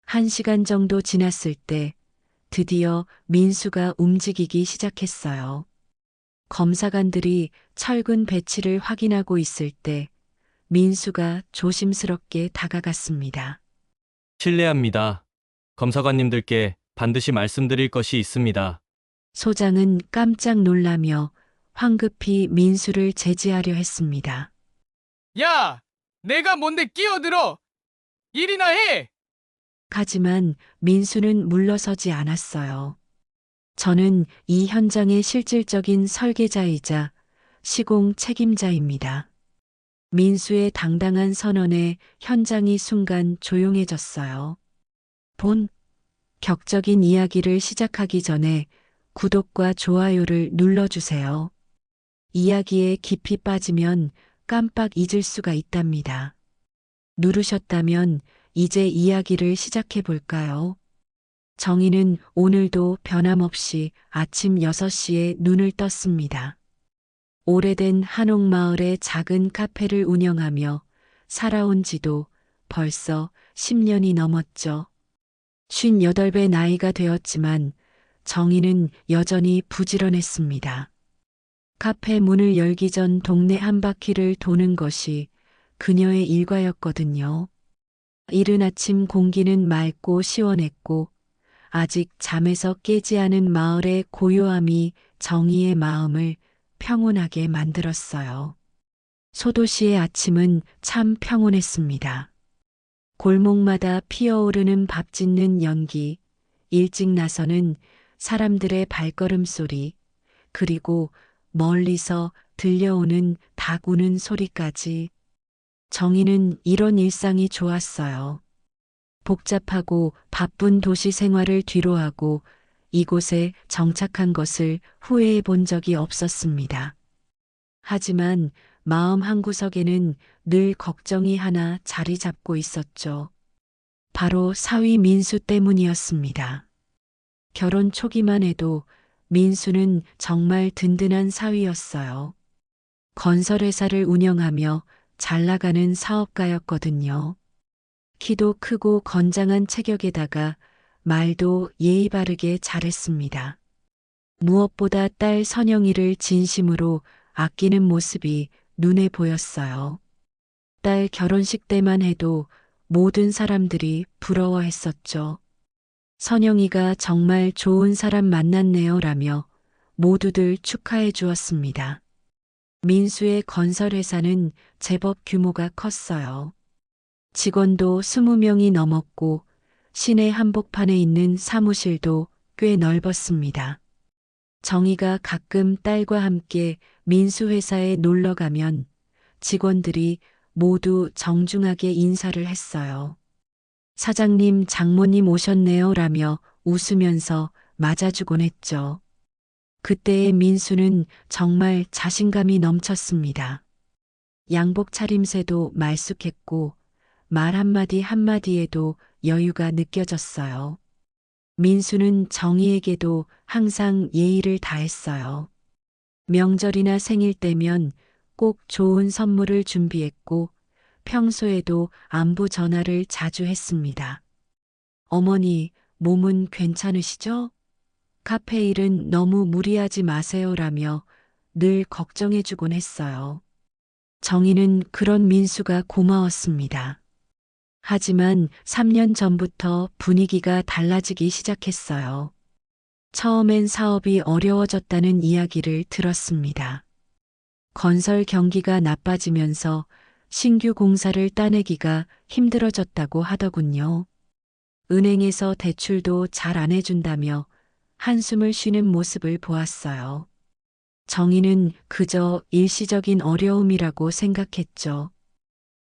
1시간 정도 지났을 때 드디어 민수가 움직이기 시작했어요. 검사관들이 철근 배치를 확인하고 있을 때 민수가 조심스럽게 다가갔습니다. 실례합니다. 검사관님들께 반드시 말씀드릴 것이 있습니다. 소장은 깜짝 놀라며 황급히 민수를 제지하려 했습니다. 야! 내가 뭔데 끼어들어! 일이나 해! 하지만 민수는 물러서지 않았어요. 저는 이 현장의 실질적인 설계자이자 시공 책임자입니다. 민수의 당당한 선언에 현장이 순간 조용해졌어요. 본 격적인 이야기를 시작하기 전에 구독과 좋아요를 눌러주세요. 이야기에 깊이 빠지면 깜빡 잊을 수가 있답니다. 누르셨다면 이제 이야기를 시작해 볼까요? 정희는 오늘도 변함없이 아침 6시에 눈을 떴습니다. 오래된 한옥마을의 작은 카페를 운영하며 살아온 지도 벌써 10년이 넘었죠. 58배 나이가 되었지만 정희는 여전히 부지런했습니다. 카페 문을 열기 전 동네 한 바퀴를 도는 것이 그녀의 일과였거든요. 이른 아침 공기는 맑고 시원했고 아직 잠에서 깨지 않은 마을의 고요함이 정희의 마음을 평온하게 만들었어요. 소도시의 아침은 참 평온했습니다. 골목마다 피어오르는 밥 짓는 연기, 일찍 나서는 사람들의 발걸음 소리, 그리고 멀리서 들려오는 닭 우는 소리까지. 정희는 이런 일상이 좋았어요. 복잡하고 바쁜 도시 생활을 뒤로하고 이곳에 정착한 것을 후회해 본 적이 없었습니다. 하지만 마음 한구석에는 늘 걱정이 하나 자리 잡고 있었죠. 바로 사위 민수 때문이었습니다. 결혼 초기만 해도 민수는 정말 든든한 사위였어요. 건설회사를 운영하며 잘 나가는 사업가였거든요. 키도 크고 건장한 체격에다가 말도 예의 바르게 잘했습니다. 무엇보다 딸 선영이를 진심으로 아끼는 모습이 눈에 보였어요. 딸 결혼식 때만 해도 모든 사람들이 부러워했었죠. 선영이가 정말 좋은 사람 만났네요 라며 모두들 축하해 주었습니다. 민수의 건설회사는 제법 규모가 컸어요. 직원도 20명이 넘었고 시내 한복판에 있는 사무실도 꽤 넓었습니다. 정희가 가끔 딸과 함께 민수 회사에 놀러 가면 직원들이 모두 정중하게 인사를 했어요. 사장님, 장모님 오셨네요 라며 웃으면서 맞아주곤 했죠. 그때의 민수는 정말 자신감이 넘쳤습니다. 양복 차림새도 말쑥했고 말 한마디 한마디에도 여유가 느껴졌어요. 민수는 정희에게도 항상 예의를 다했어요. 명절이나 생일 때면 꼭 좋은 선물을 준비했고 평소에도 안부 전화를 자주 했습니다. 어머니, 몸은 괜찮으시죠? 카페 일은 너무 무리하지 마세요라며 늘 걱정해주곤 했어요. 정희는 그런 민수가 고마웠습니다. 하지만 3년 전부터 분위기가 달라지기 시작했어요. 처음엔 사업이 어려워졌다는 이야기를 들었습니다. 건설 경기가 나빠지면서 신규 공사를 따내기가 힘들어졌다고 하더군요. 은행에서 대출도 잘 안 해준다며 한숨을 쉬는 모습을 보았어요. 정희는 그저 일시적인 어려움이라고 생각했죠.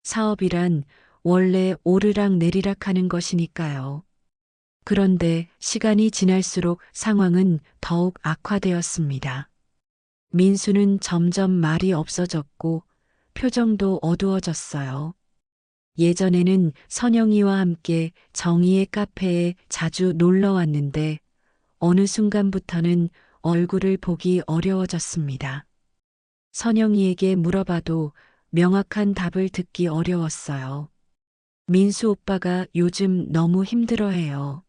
사업이란 원래 오르락 내리락 하는 것이니까요. 그런데 시간이 지날수록 상황은 더욱 악화되었습니다. 민수는 점점 말이 없어졌고 표정도 어두워졌어요. 예전에는 선영이와 함께 정희의 카페에 자주 놀러 왔는데 어느 순간부터는 얼굴을 보기 어려워졌습니다. 선영이에게 물어봐도 명확한 답을 듣기 어려웠어요. 민수 오빠가 요즘 너무 힘들어해요.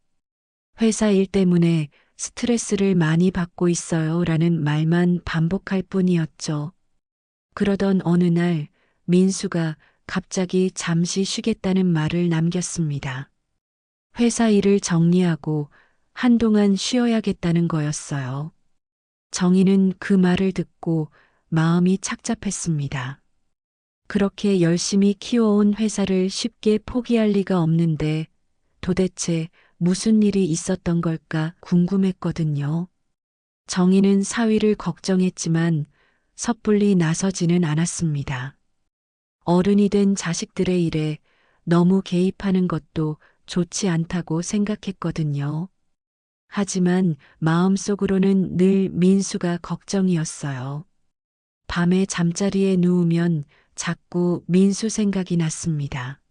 회사 일 때문에 스트레스를 많이 받고 있어요. 라는 말만 반복할 뿐이었죠. 그러던 어느 날 민수가 갑자기 잠시 쉬겠다는 말을 남겼습니다. 회사 일을 정리하고 한동안 쉬어야겠다는 거였어요. 정희는 그 말을 듣고 마음이 착잡했습니다. 그렇게 열심히 키워온 회사를 쉽게 포기할 리가 없는데 도대체 무슨 일이 있었던 걸까 궁금했거든요. 정희는 사위를 걱정했지만 섣불리 나서지는 않았습니다. 어른이 된 자식들의 일에 너무 개입하는 것도 좋지 않다고 생각했거든요. 하지만 마음속으로는 늘 민수가 걱정이었어요. 밤에 잠자리에 누우면 자꾸 민수 생각이 났습니다.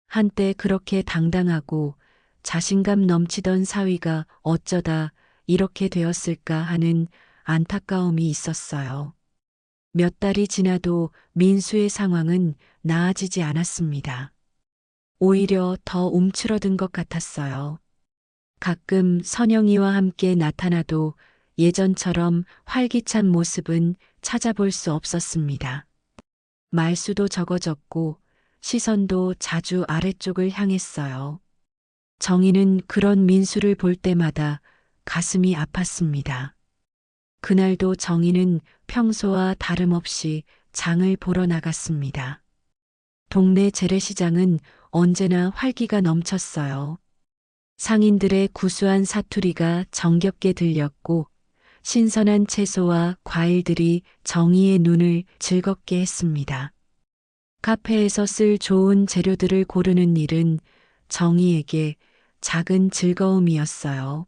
한때 그렇게 당당하고 자신감 넘치던 사위가 어쩌다 이렇게 되었을까 하는 안타까움이 있었어요. 몇 달이 지나도 민수의 상황은 나아지지 않았습니다. 오히려 더 움츠러든 것 같았어요. 가끔 선영이와 함께 나타나도 예전처럼 활기찬 모습은 찾아볼 수 없었습니다. 말수도 적어졌고 시선도 자주 아래쪽을 향했어요. 정희는 그런 민수를 볼 때마다 가슴이 아팠습니다. 그날도 정희는 평소와 다름없이 장을 보러 나갔습니다. 동네 재래시장은 언제나 활기가 넘쳤어요. 상인들의 구수한 사투리가 정겹게 들렸고 신선한 채소와 과일들이 정희의 눈을 즐겁게 했습니다. 카페에서 쓸 좋은 재료들을 고르는 일은 정희에게 작은 즐거움이었어요.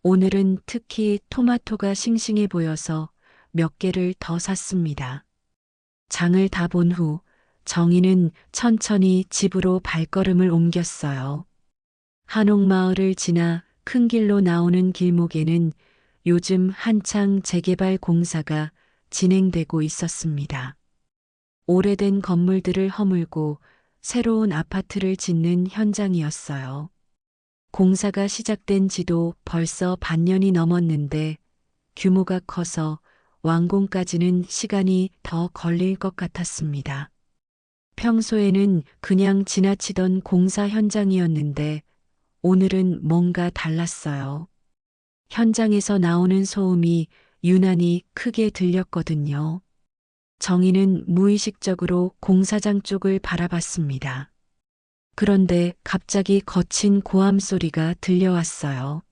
오늘은 특히 토마토가 싱싱해 보여서 몇 개를 더 샀습니다. 장을 다 본 후 정희는 천천히 집으로 발걸음을 옮겼어요. 한옥마을을 지나 큰 길로 나오는 길목에는 요즘 한창 재개발 공사가 진행되고 있었습니다. 오래된 건물들을 허물고 새로운 아파트를 짓는 현장이었어요. 공사가 시작된 지도 벌써 반년이 넘었는데 규모가 커서 완공까지는 시간이 더 걸릴 것 같았습니다. 평소에는 그냥 지나치던 공사 현장이었는데 오늘은 뭔가 달랐어요. 현장에서 나오는 소음이 유난히 크게 들렸거든요. 정희는 무의식적으로 공사장 쪽을 바라봤습니다. 그런데 갑자기 거친 고함 소리가 들려왔어요.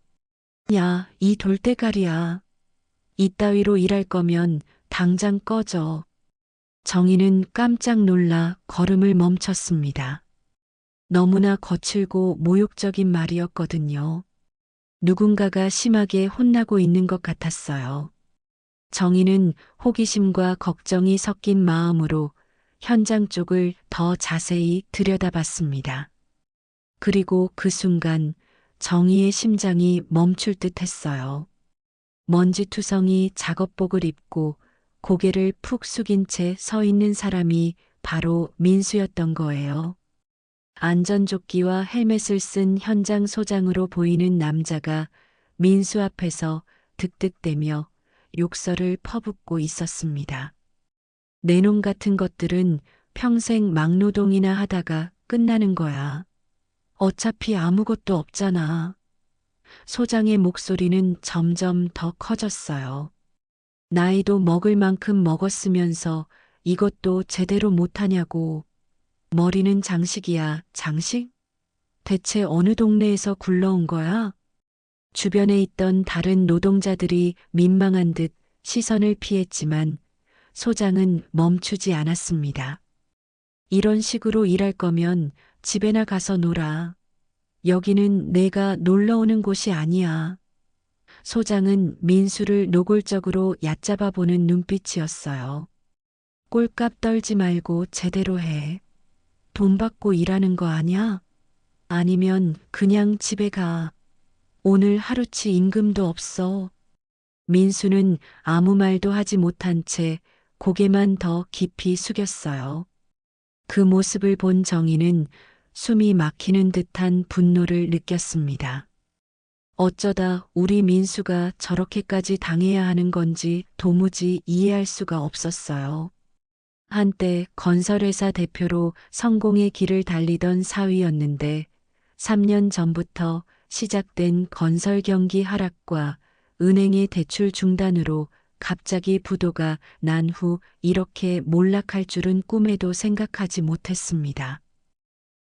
야, 이 돌대가리야. 이따위로 일할 거면 당장 꺼져. 정희는 깜짝 놀라 걸음을 멈췄습니다. 너무나 거칠고 모욕적인 말이었거든요. 누군가가 심하게 혼나고 있는 것 같았어요. 정희는 호기심과 걱정이 섞인 마음으로 현장 쪽을 더 자세히 들여다봤습니다. 그리고 그 순간 정희의 심장이 멈출 듯 했어요. 먼지투성이 작업복을 입고 고개를 푹 숙인 채 서 있는 사람이 바로 민수였던 거예요. 안전조끼와 헬멧을 쓴 현장 소장으로 보이는 남자가 민수 앞에서 득득대며 욕설을 퍼붓고 있었습니다. 내 놈 같은 것들은 평생 막노동이나 하다가 끝나는 거야. 어차피 아무것도 없잖아. 소장의 목소리는 점점 더 커졌어요. 나이도 먹을 만큼 먹었으면서 이것도 제대로 못하냐고. 머리는 장식이야, 장식? 대체 어느 동네에서 굴러온 거야? 주변에 있던 다른 노동자들이 민망한 듯 시선을 피했지만 소장은 멈추지 않았습니다. 이런 식으로 일할 거면 집에나 가서 놀아. 여기는 내가 놀러 오는 곳이 아니야. 소장은 민수를 노골적으로 얕잡아 보는 눈빛이었어요. 꼴값 떨지 말고 제대로 해. 돈 받고 일하는 거 아니야? 아니면 그냥 집에 가. 오늘 하루치 임금도 없어. 민수는 아무 말도 하지 못한 채 고개만 더 깊이 숙였어요. 그 모습을 본 정희는 숨이 막히는 듯한 분노를 느꼈습니다. 어쩌다 우리 민수가 저렇게까지 당해야 하는 건지 도무지 이해할 수가 없었어요. 한때 건설회사 대표로 성공의 길을 달리던 사위였는데 3년 전부터 시작된 건설 경기 하락과 은행의 대출 중단으로 갑자기 부도가 난 후 이렇게 몰락할 줄은 꿈에도 생각하지 못했습니다.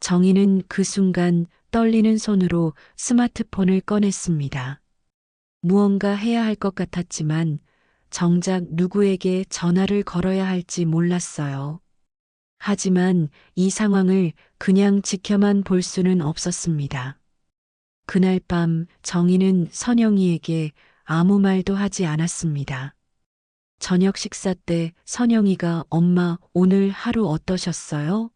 정희는 그 순간 떨리는 손으로 스마트폰을 꺼냈습니다. 무언가 해야 할 것 같았지만 정작 누구에게 전화를 걸어야 할지 몰랐어요. 하지만 이 상황을 그냥 지켜만 볼 수는 없었습니다. 그날 밤 정희는 선영이에게 아무 말도 하지 않았습니다. 저녁 식사 때 선영이가 엄마 오늘 하루 어떠셨어요?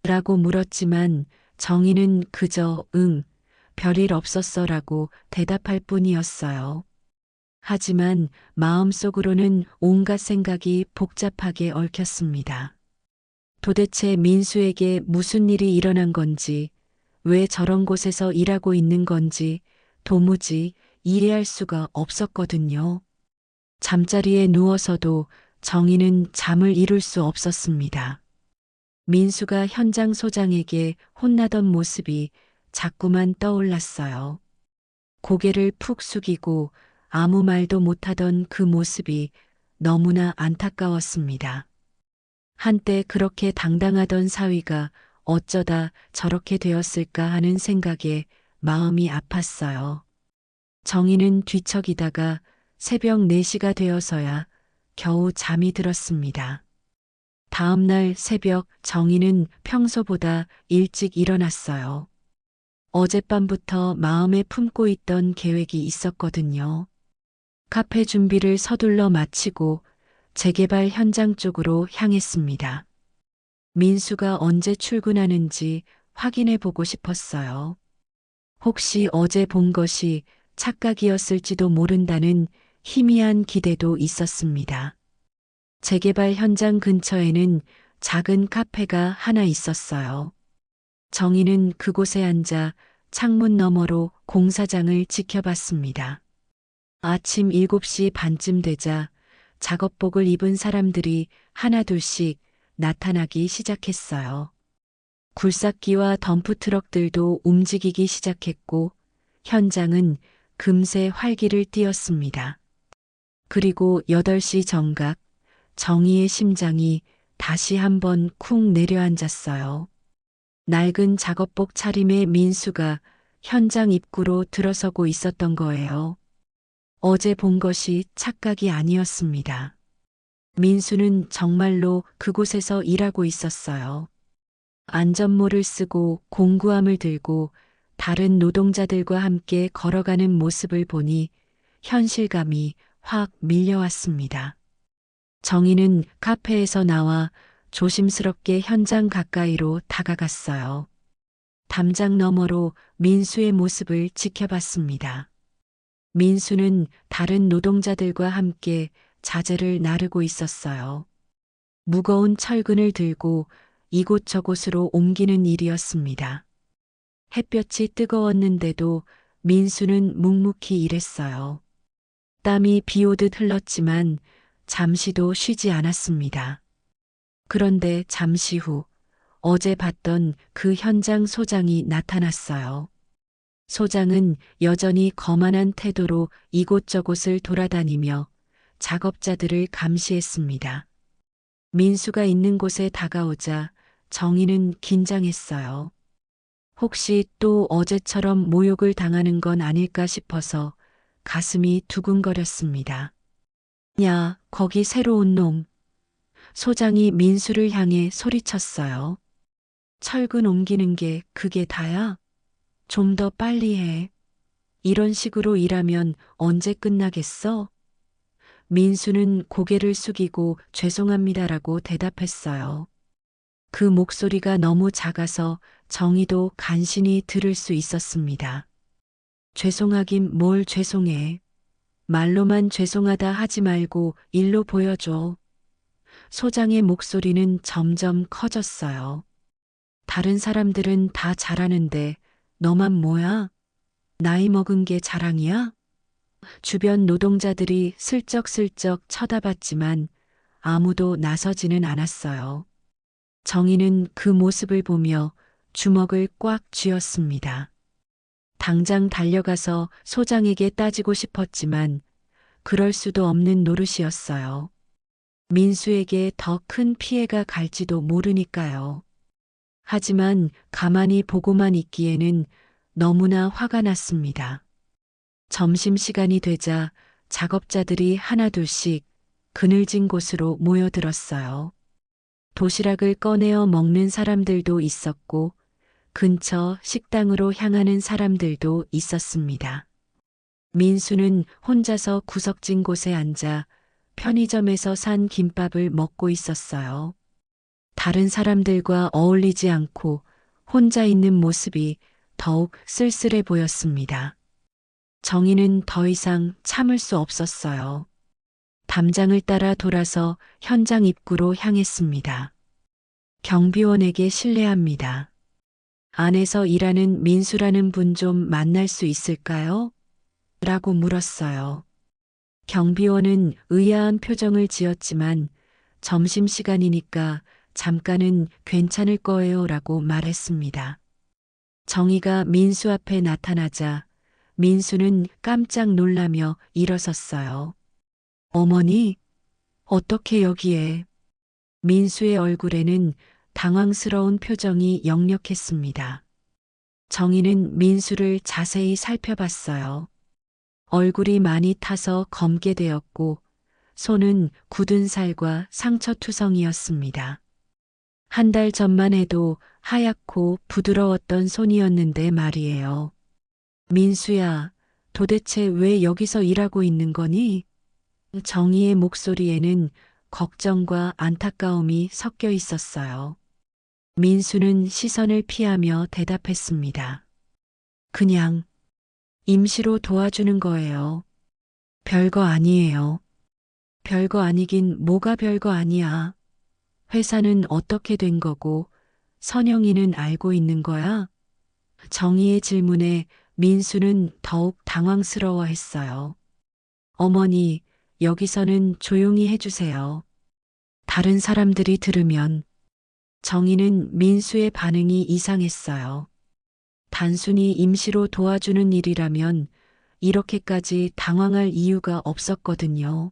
라고 물었지만 정희는 그저 응, 별일 없었어 라고 대답할 뿐이었어요. 하지만 마음속으로는 온갖 생각이 복잡하게 얽혔습니다. 도대체 민수에게 무슨 일이 일어난 건지, 왜 저런 곳에서 일하고 있는 건지 도무지 이해할 수가 없었거든요. 잠자리에 누워서도 정희는 잠을 이룰 수 없었습니다. 민수가 현장 소장에게 혼나던 모습이 자꾸만 떠올랐어요. 고개를 푹 숙이고 아무 말도 못하던 그 모습이 너무나 안타까웠습니다. 한때 그렇게 당당하던 사위가 어쩌다 저렇게 되었을까 하는 생각에 마음이 아팠어요. 정희는 뒤척이다가 새벽 4시가 되어서야 겨우 잠이 들었습니다. 다음 날 새벽 정희는 평소보다 일찍 일어났어요. 어젯밤부터 마음에 품고 있던 계획이 있었거든요. 카페 준비를 서둘러 마치고 재개발 현장 쪽으로 향했습니다. 민수가 언제 출근하는지 확인해 보고 싶었어요. 혹시 어제 본 것이 착각이었을지도 모른다는 희미한 기대도 있었습니다. 재개발 현장 근처에는 작은 카페가 하나 있었어요. 정희는 그곳에 앉아 창문 너머로 공사장을 지켜봤습니다. 아침 7시 반쯤 되자 작업복을 입은 사람들이 하나둘씩 나타나기 시작했어요. 굴삭기와 덤프트럭들도 움직이기 시작했고 현장은 금세 활기를 띠었습니다. 그리고 8시 정각 정희의 심장이 다시 한번 쿵 내려앉았어요. 낡은 작업복 차림의 민수가 현장 입구로 들어서고 있었던 거예요. 어제 본 것이 착각이 아니었습니다. 민수는 정말로 그곳에서 일하고 있었어요. 안전모를 쓰고 공구함을 들고 다른 노동자들과 함께 걸어가는 모습을 보니 현실감이 확 밀려왔습니다. 정희는 카페에서 나와 조심스럽게 현장 가까이로 다가갔어요. 담장 너머로 민수의 모습을 지켜봤습니다. 민수는 다른 노동자들과 함께 자재를 나르고 있었어요. 무거운 철근을 들고 이곳저곳으로 옮기는 일이었습니다. 햇볕이 뜨거웠는데도 민수는 묵묵히 일했어요. 땀이 비 오듯 흘렀지만 잠시도 쉬지 않았습니다. 그런데 잠시 후 어제 봤던 그 현장 소장이 나타났어요. 소장은 여전히 거만한 태도로 이곳저곳을 돌아다니며 작업자들을 감시했습니다. 민수가 있는 곳에 다가오자 정희는 긴장했어요. 혹시 또 어제처럼 모욕을 당하는 건 아닐까 싶어서 가슴이 두근거렸습니다. 야, 거기 새로 온 놈. 소장이 민수를 향해 소리쳤어요. 철근 옮기는 게 그게 다야? 좀 더 빨리 해. 이런 식으로 일하면 언제 끝나겠어? 민수는 고개를 숙이고 죄송합니다라고 대답했어요. 그 목소리가 너무 작아서 정희도 간신히 들을 수 있었습니다. 죄송하긴 뭘 죄송해. 말로만 죄송하다 하지 말고 일로 보여줘. 소장의 목소리는 점점 커졌어요. 다른 사람들은 다 잘하는데 너만 뭐야? 나이 먹은 게 자랑이야? 주변 노동자들이 슬쩍슬쩍 쳐다봤지만 아무도 나서지는 않았어요. 정희는 그 모습을 보며 주먹을 꽉 쥐었습니다. 당장 달려가서 소장에게 따지고 싶었지만 그럴 수도 없는 노릇이었어요. 민수에게 더 큰 피해가 갈지도 모르니까요. 하지만 가만히 보고만 있기에는 너무나 화가 났습니다. 점심시간이 되자 작업자들이 하나둘씩 그늘진 곳으로 모여들었어요. 도시락을 꺼내어 먹는 사람들도 있었고 근처 식당으로 향하는 사람들도 있었습니다. 민수는 혼자서 구석진 곳에 앉아 편의점에서 산 김밥을 먹고 있었어요. 다른 사람들과 어울리지 않고 혼자 있는 모습이 더욱 쓸쓸해 보였습니다. 정희는 더 이상 참을 수 없었어요. 담장을 따라 돌아서 현장 입구로 향했습니다. 경비원에게 실례합니다. 안에서 일하는 민수라는 분 좀 만날 수 있을까요? 라고 물었어요. 경비원은 의아한 표정을 지었지만 점심시간이니까 잠깐은 괜찮을 거예요 라고 말했습니다. 정희가 민수 앞에 나타나자 민수는 깜짝 놀라며 일어섰어요. 어머니, 어떻게 여기에? 민수의 얼굴에는 당황스러운 표정이 역력했습니다. 정희는 민수를 자세히 살펴봤어요. 얼굴이 많이 타서 검게 되었고 손은 굳은 살과 상처투성이었습니다. 한 달 전만 해도 하얗고 부드러웠던 손이었는데 말이에요. 민수야, 도대체 왜 여기서 일하고 있는 거니? 정희의 목소리에는 걱정과 안타까움이 섞여 있었어요. 민수는 시선을 피하며 대답했습니다. 그냥 임시로 도와주는 거예요. 별거 아니에요. 별거 아니긴 뭐가 별거 아니야. 회사는 어떻게 된 거고 선영이는 알고 있는 거야? 정희의 질문에 민수는 더욱 당황스러워했어요. 어머니, 여기서는 조용히 해주세요. 다른 사람들이 들으면. 정희는 민수의 반응이 이상했어요. 단순히 임시로 도와주는 일이라면 이렇게까지 당황할 이유가 없었거든요.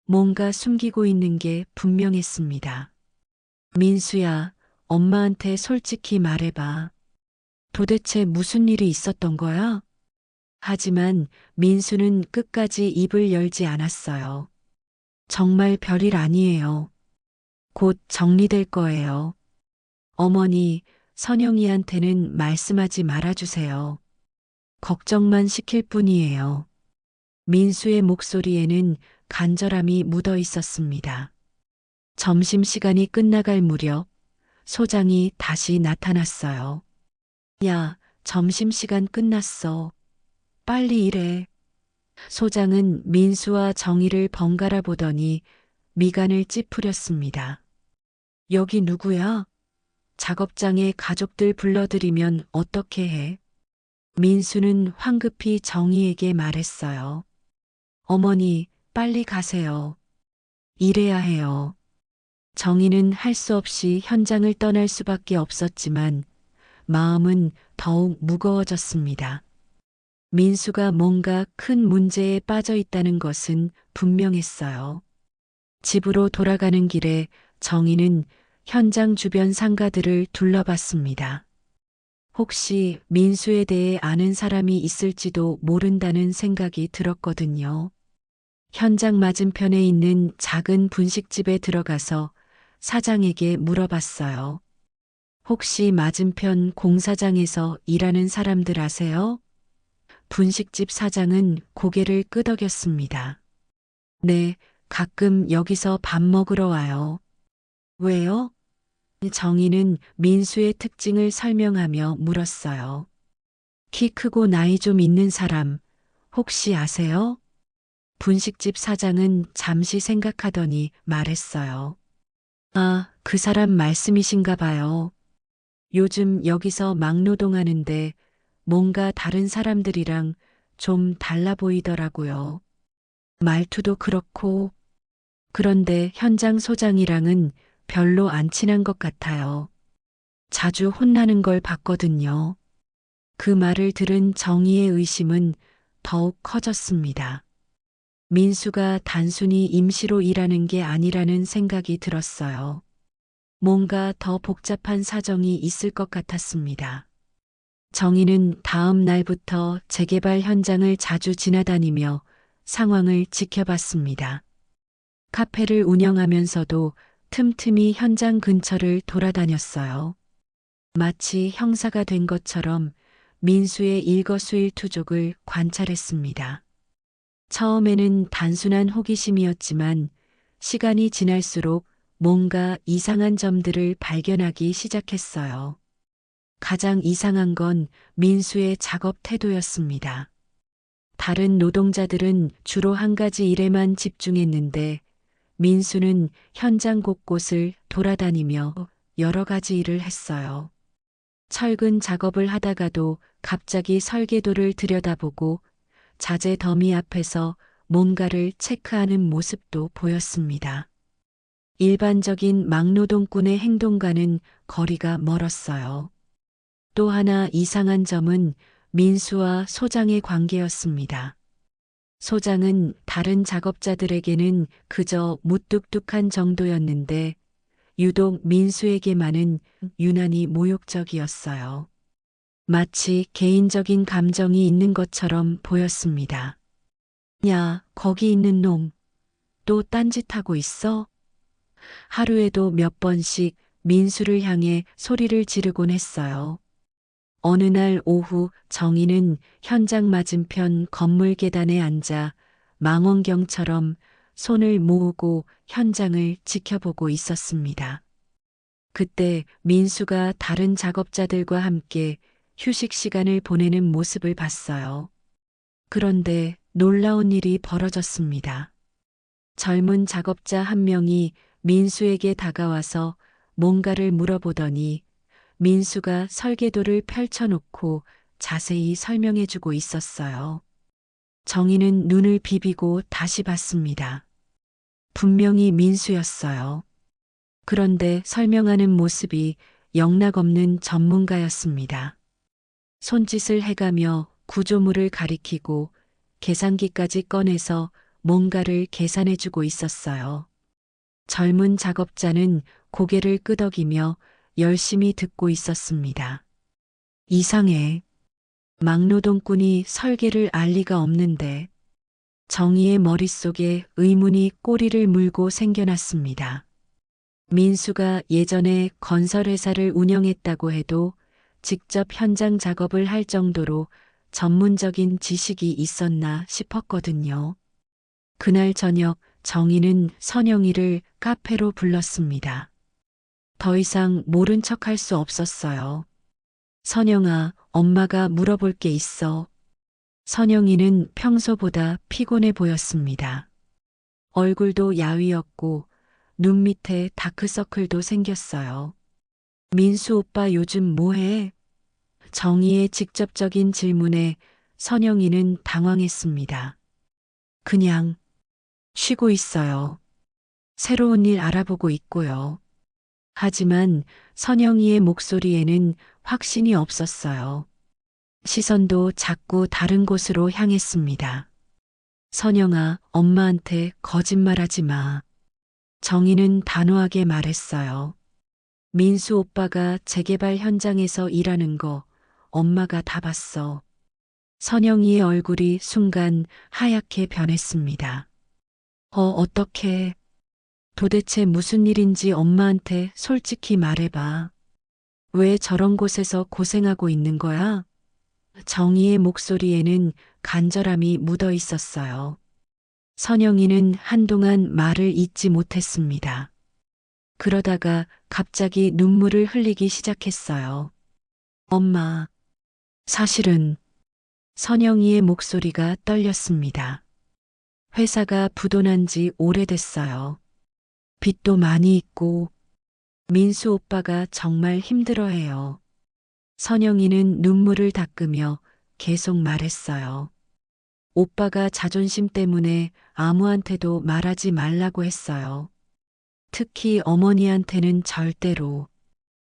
뭔가 숨기고 있는 게 분명했습니다. 민수야, 엄마한테 솔직히 말해봐. 도대체 무슨 일이 있었던 거야? 하지만 민수는 끝까지 입을 열지 않았어요. 정말 별일 아니에요. 곧 정리될 거예요. 어머니, 선영이한테는 말씀하지 말아주세요. 걱정만 시킬 뿐이에요. 민수의 목소리에는 간절함이 묻어 있었습니다. 점심시간이 끝나갈 무렵 소장이 다시 나타났어요. 야, 점심시간 끝났어. 빨리 일해. 소장은 민수와 정희를 번갈아 보더니 미간을 찌푸렸습니다. 여기 누구야? 작업장에 가족들 불러들이면 어떻게 해? 민수는 황급히 정희에게 말했어요. 어머니, 빨리 가세요. 일해야 해요. 정희는 할 수 없이 현장을 떠날 수밖에 없었지만 마음은 더욱 무거워졌습니다. 민수가 뭔가 큰 문제에 빠져 있다는 것은 분명했어요. 집으로 돌아가는 길에 정희는 현장 주변 상가들을 둘러봤습니다. 혹시 민수에 대해 아는 사람이 있을지도 모른다는 생각이 들었거든요. 현장 맞은편에 있는 작은 분식집에 들어가서 사장에게 물어봤어요. 혹시 맞은편 공사장에서 일하는 사람들 아세요? 분식집 사장은 고개를 끄덕였습니다. 네, 가끔 여기서 밥 먹으러 와요. 왜요? 정희는 민수의 특징을 설명하며 물었어요. 키 크고 나이 좀 있는 사람 혹시 아세요? 분식집 사장은 잠시 생각하더니 말했어요. 아, 그 사람 말씀이신가 봐요. 요즘 여기서 막노동하는데 뭔가 다른 사람들이랑 좀 달라 보이더라고요. 말투도 그렇고, 그런데 현장 소장이랑은 별로 안 친한 것 같아요. 자주 혼나는 걸 봤거든요. 그 말을 들은 정희의 의심은 더욱 커졌습니다. 민수가 단순히 임시로 일하는 게 아니라는 생각이 들었어요. 뭔가 더 복잡한 사정이 있을 것 같았습니다. 정희는 다음 날부터 재개발 현장을 자주 지나다니며 상황을 지켜봤습니다. 카페를 운영하면서도 틈틈이 현장 근처를 돌아다녔어요. 마치 형사가 된 것처럼 민수의 일거수일투족을 관찰했습니다. 처음에는 단순한 호기심이었지만 시간이 지날수록 뭔가 이상한 점들을 발견하기 시작했어요. 가장 이상한 건 민수의 작업 태도였습니다. 다른 노동자들은 주로 한 가지 일에만 집중했는데 민수는 현장 곳곳을 돌아다니며 여러 가지 일을 했어요. 철근 작업을 하다가도 갑자기 설계도를 들여다보고 자재 더미 앞에서 뭔가를 체크하는 모습도 보였습니다. 일반적인 막노동꾼의 행동과는 거리가 멀었어요. 또 하나 이상한 점은 민수와 소장의 관계였습니다. 소장은 다른 작업자들에게는 그저 무뚝뚝한 정도였는데 유독 민수에게만은 유난히 모욕적이었어요. 마치 개인적인 감정이 있는 것처럼 보였습니다. 야, 거기 있는 놈, 또 딴짓하고 있어? 하루에도 몇 번씩 민수를 향해 소리를 지르곤 했어요. 어느 날 오후 정희는 현장 맞은편 건물 계단에 앉아 망원경처럼 손을 모으고 현장을 지켜보고 있었습니다. 그때 민수가 다른 작업자들과 함께 휴식 시간을 보내는 모습을 봤어요. 그런데 놀라운 일이 벌어졌습니다. 젊은 작업자 한 명이 민수에게 다가와서 뭔가를 물어보더니 민수가 설계도를 펼쳐놓고 자세히 설명해주고 있었어요. 정희는 눈을 비비고 다시 봤습니다. 분명히 민수였어요. 그런데 설명하는 모습이 영락없는 전문가였습니다. 손짓을 해가며 구조물을 가리키고 계산기까지 꺼내서 뭔가를 계산해주고 있었어요. 젊은 작업자는 고개를 끄덕이며 열심히 듣고 있었습니다. 이상해. 막노동꾼이 설계를 알 리가 없는데 정희의 머릿속에 의문이 꼬리를 물고 생겨났습니다. 민수가 예전에 건설회사를 운영했다고 해도 직접 현장 작업을 할 정도로 전문적인 지식이 있었나 싶었거든요. 그날 저녁 정희는 선영이를 카페로 불렀습니다. 더 이상 모른 척할 수 없었어요. 선영아, 엄마가 물어볼 게 있어. 선영이는 평소보다 피곤해 보였습니다. 얼굴도 야위었고 눈 밑에 다크서클도 생겼어요. 민수 오빠 요즘 뭐해? 정희의 직접적인 질문에 선영이는 당황했습니다. 그냥 쉬고 있어요. 새로운 일 알아보고 있고요. 하지만 선영이의 목소리에는 확신이 없었어요. 시선도 자꾸 다른 곳으로 향했습니다. 선영아, 엄마한테 거짓말하지 마. 정희는 단호하게 말했어요. 민수 오빠가 재개발 현장에서 일하는 거 엄마가 다 봤어. 선영이의 얼굴이 순간 하얗게 변했습니다. 어떡해. 도대체 무슨 일인지 엄마한테 솔직히 말해봐. 왜 저런 곳에서 고생하고 있는 거야? 정희의 목소리에는 간절함이 묻어 있었어요. 선영이는 한동안 말을 잇지 못했습니다. 그러다가 갑자기 눈물을 흘리기 시작했어요. 엄마, 사실은 선영이의 목소리가 떨렸습니다. 회사가 부도난 지 오래됐어요. 빚도 많이 있고 민수 오빠가 정말 힘들어해요. 선영이는 눈물을 닦으며 계속 말했어요. 오빠가 자존심 때문에 아무한테도 말하지 말라고 했어요. 특히 어머니한테는 절대로.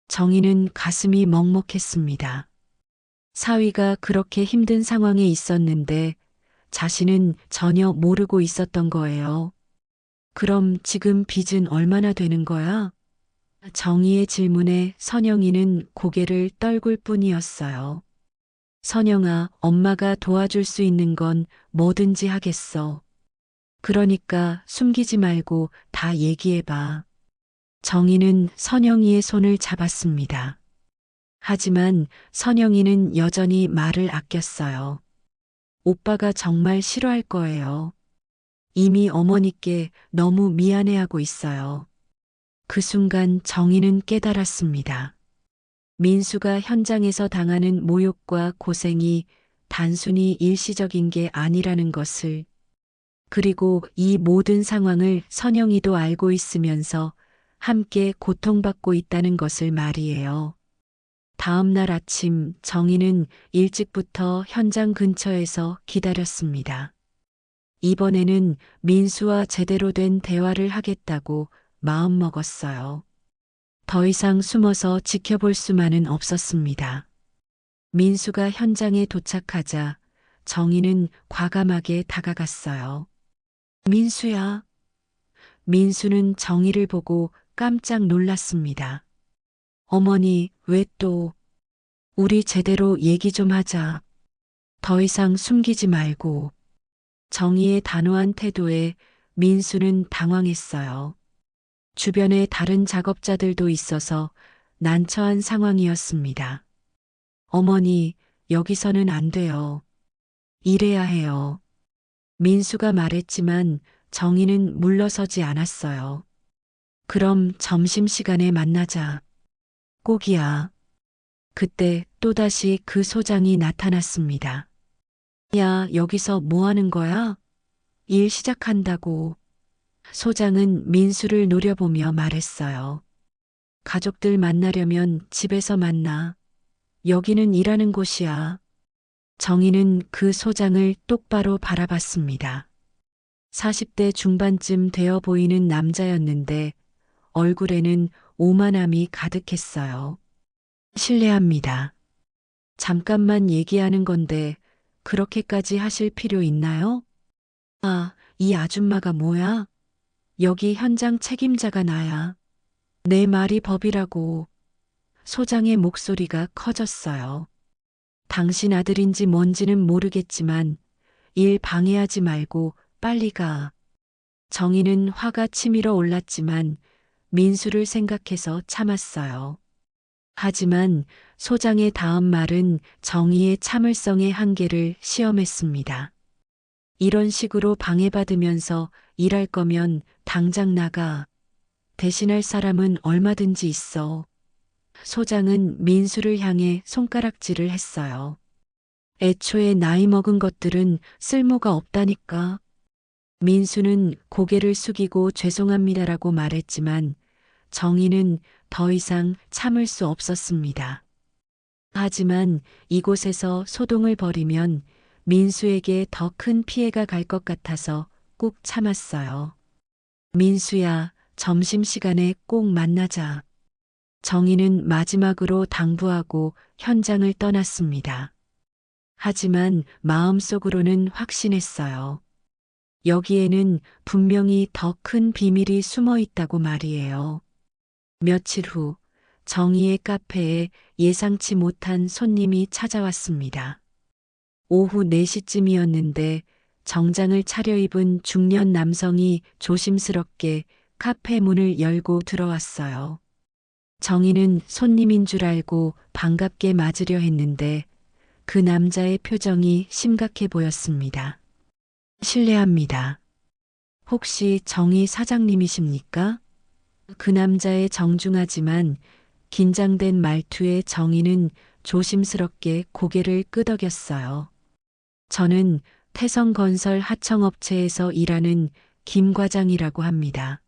정희는 가슴이 먹먹했습니다. 사위가 그렇게 힘든 상황에 있었는데 자신은 전혀 모르고 있었던 거예요. 그럼 지금 빚은 얼마나 되는 거야? 정희의 질문에 선영이는 고개를 떨굴 뿐이었어요. 선영아, 엄마가 도와줄 수 있는 건 뭐든지 하겠어. 그러니까 숨기지 말고 다 얘기해봐. 정희는 선영이의 손을 잡았습니다. 하지만 선영이는 여전히 말을 아꼈어요. 오빠가 정말 싫어할 거예요. 이미 어머니께 너무 미안해하고 있어요. 그 순간 정희는 깨달았습니다. 민수가 현장에서 당하는 모욕과 고생이 단순히 일시적인 게 아니라는 것을, 그리고 이 모든 상황을 선영이도 알고 있으면서 함께 고통받고 있다는 것을 말이에요. 다음 날 아침 정희는 일찍부터 현장 근처에서 기다렸습니다. 이번에는 민수와 제대로 된 대화를 하겠다고 마음먹었어요. 더 이상 숨어서 지켜볼 수만은 없었습니다. 민수가 현장에 도착하자 정희는 과감하게 다가갔어요. 민수야. 민수는 정희를 보고 깜짝 놀랐습니다. 어머니, 왜 또? 우리 제대로 얘기 좀 하자. 더 이상 숨기지 말고. 정희의 단호한 태도에 민수는 당황했어요. 주변에 다른 작업자들도 있어서 난처한 상황이었습니다. 어머니, 여기서는 안 돼요. 일해야 해요. 민수가 말했지만 정희는 물러서지 않았어요. 그럼 점심시간에 만나자. 꼭이야. 그때 또다시 그 소장이 나타났습니다. 야, 여기서 뭐 하는 거야? 일 시작한다고. 소장은 민수를 노려보며 말했어요. 가족들 만나려면 집에서 만나. 여기는 일하는 곳이야. 정희는 그 소장을 똑바로 바라봤습니다. 40대 중반쯤 되어 보이는 남자였는데 얼굴에는 오만함이 가득했어요. 실례합니다. 잠깐만 얘기하는 건데 그렇게까지 하실 필요 있나요? 아, 이 아줌마가 뭐야? 여기 현장 책임자가 나야. 내 말이 법이라고. 소장의 목소리가 커졌어요. 당신 아들인지 뭔지는 모르겠지만 일 방해하지 말고 빨리 가. 정희는 화가 치밀어 올랐지만 민수를 생각해서 참았어요. 하지만 소장의 다음 말은 정희의 참을성의 한계를 시험했습니다. 이런 식으로 방해받으면서 일할 거면 당장 나가. 대신할 사람은 얼마든지 있어. 소장은 민수를 향해 손가락질을 했어요. 애초에 나이 먹은 것들은 쓸모가 없다니까. 민수는 고개를 숙이고 죄송합니다라고 말했지만 정희는 더 이상 참을 수 없었습니다. 하지만 이곳에서 소동을 벌이면 민수에게 더 큰 피해가 갈 것 같아서 꾹 참았어요. 민수야, 점심시간에 꼭 만나자. 정희는 마지막으로 당부하고 현장을 떠났습니다. 하지만 마음속으로는 확신했어요. 여기에는 분명히 더 큰 비밀이 숨어 있다고 말이에요. 며칠 후 정희의 카페에 예상치 못한 손님이 찾아왔습니다. 오후 4시쯤이었는데 정장을 차려입은 중년 남성이 조심스럽게 카페 문을 열고 들어왔어요. 정희는 손님인 줄 알고 반갑게 맞으려 했는데 그 남자의 표정이 심각해 보였습니다. 실례합니다. 혹시 정희 사장님이십니까? 그 남자의 정중하지만 긴장된 말투에 정희는 조심스럽게 고개를 끄덕였어요. 저는 태성건설 하청업체에서 일하는 김 과장이라고 합니다.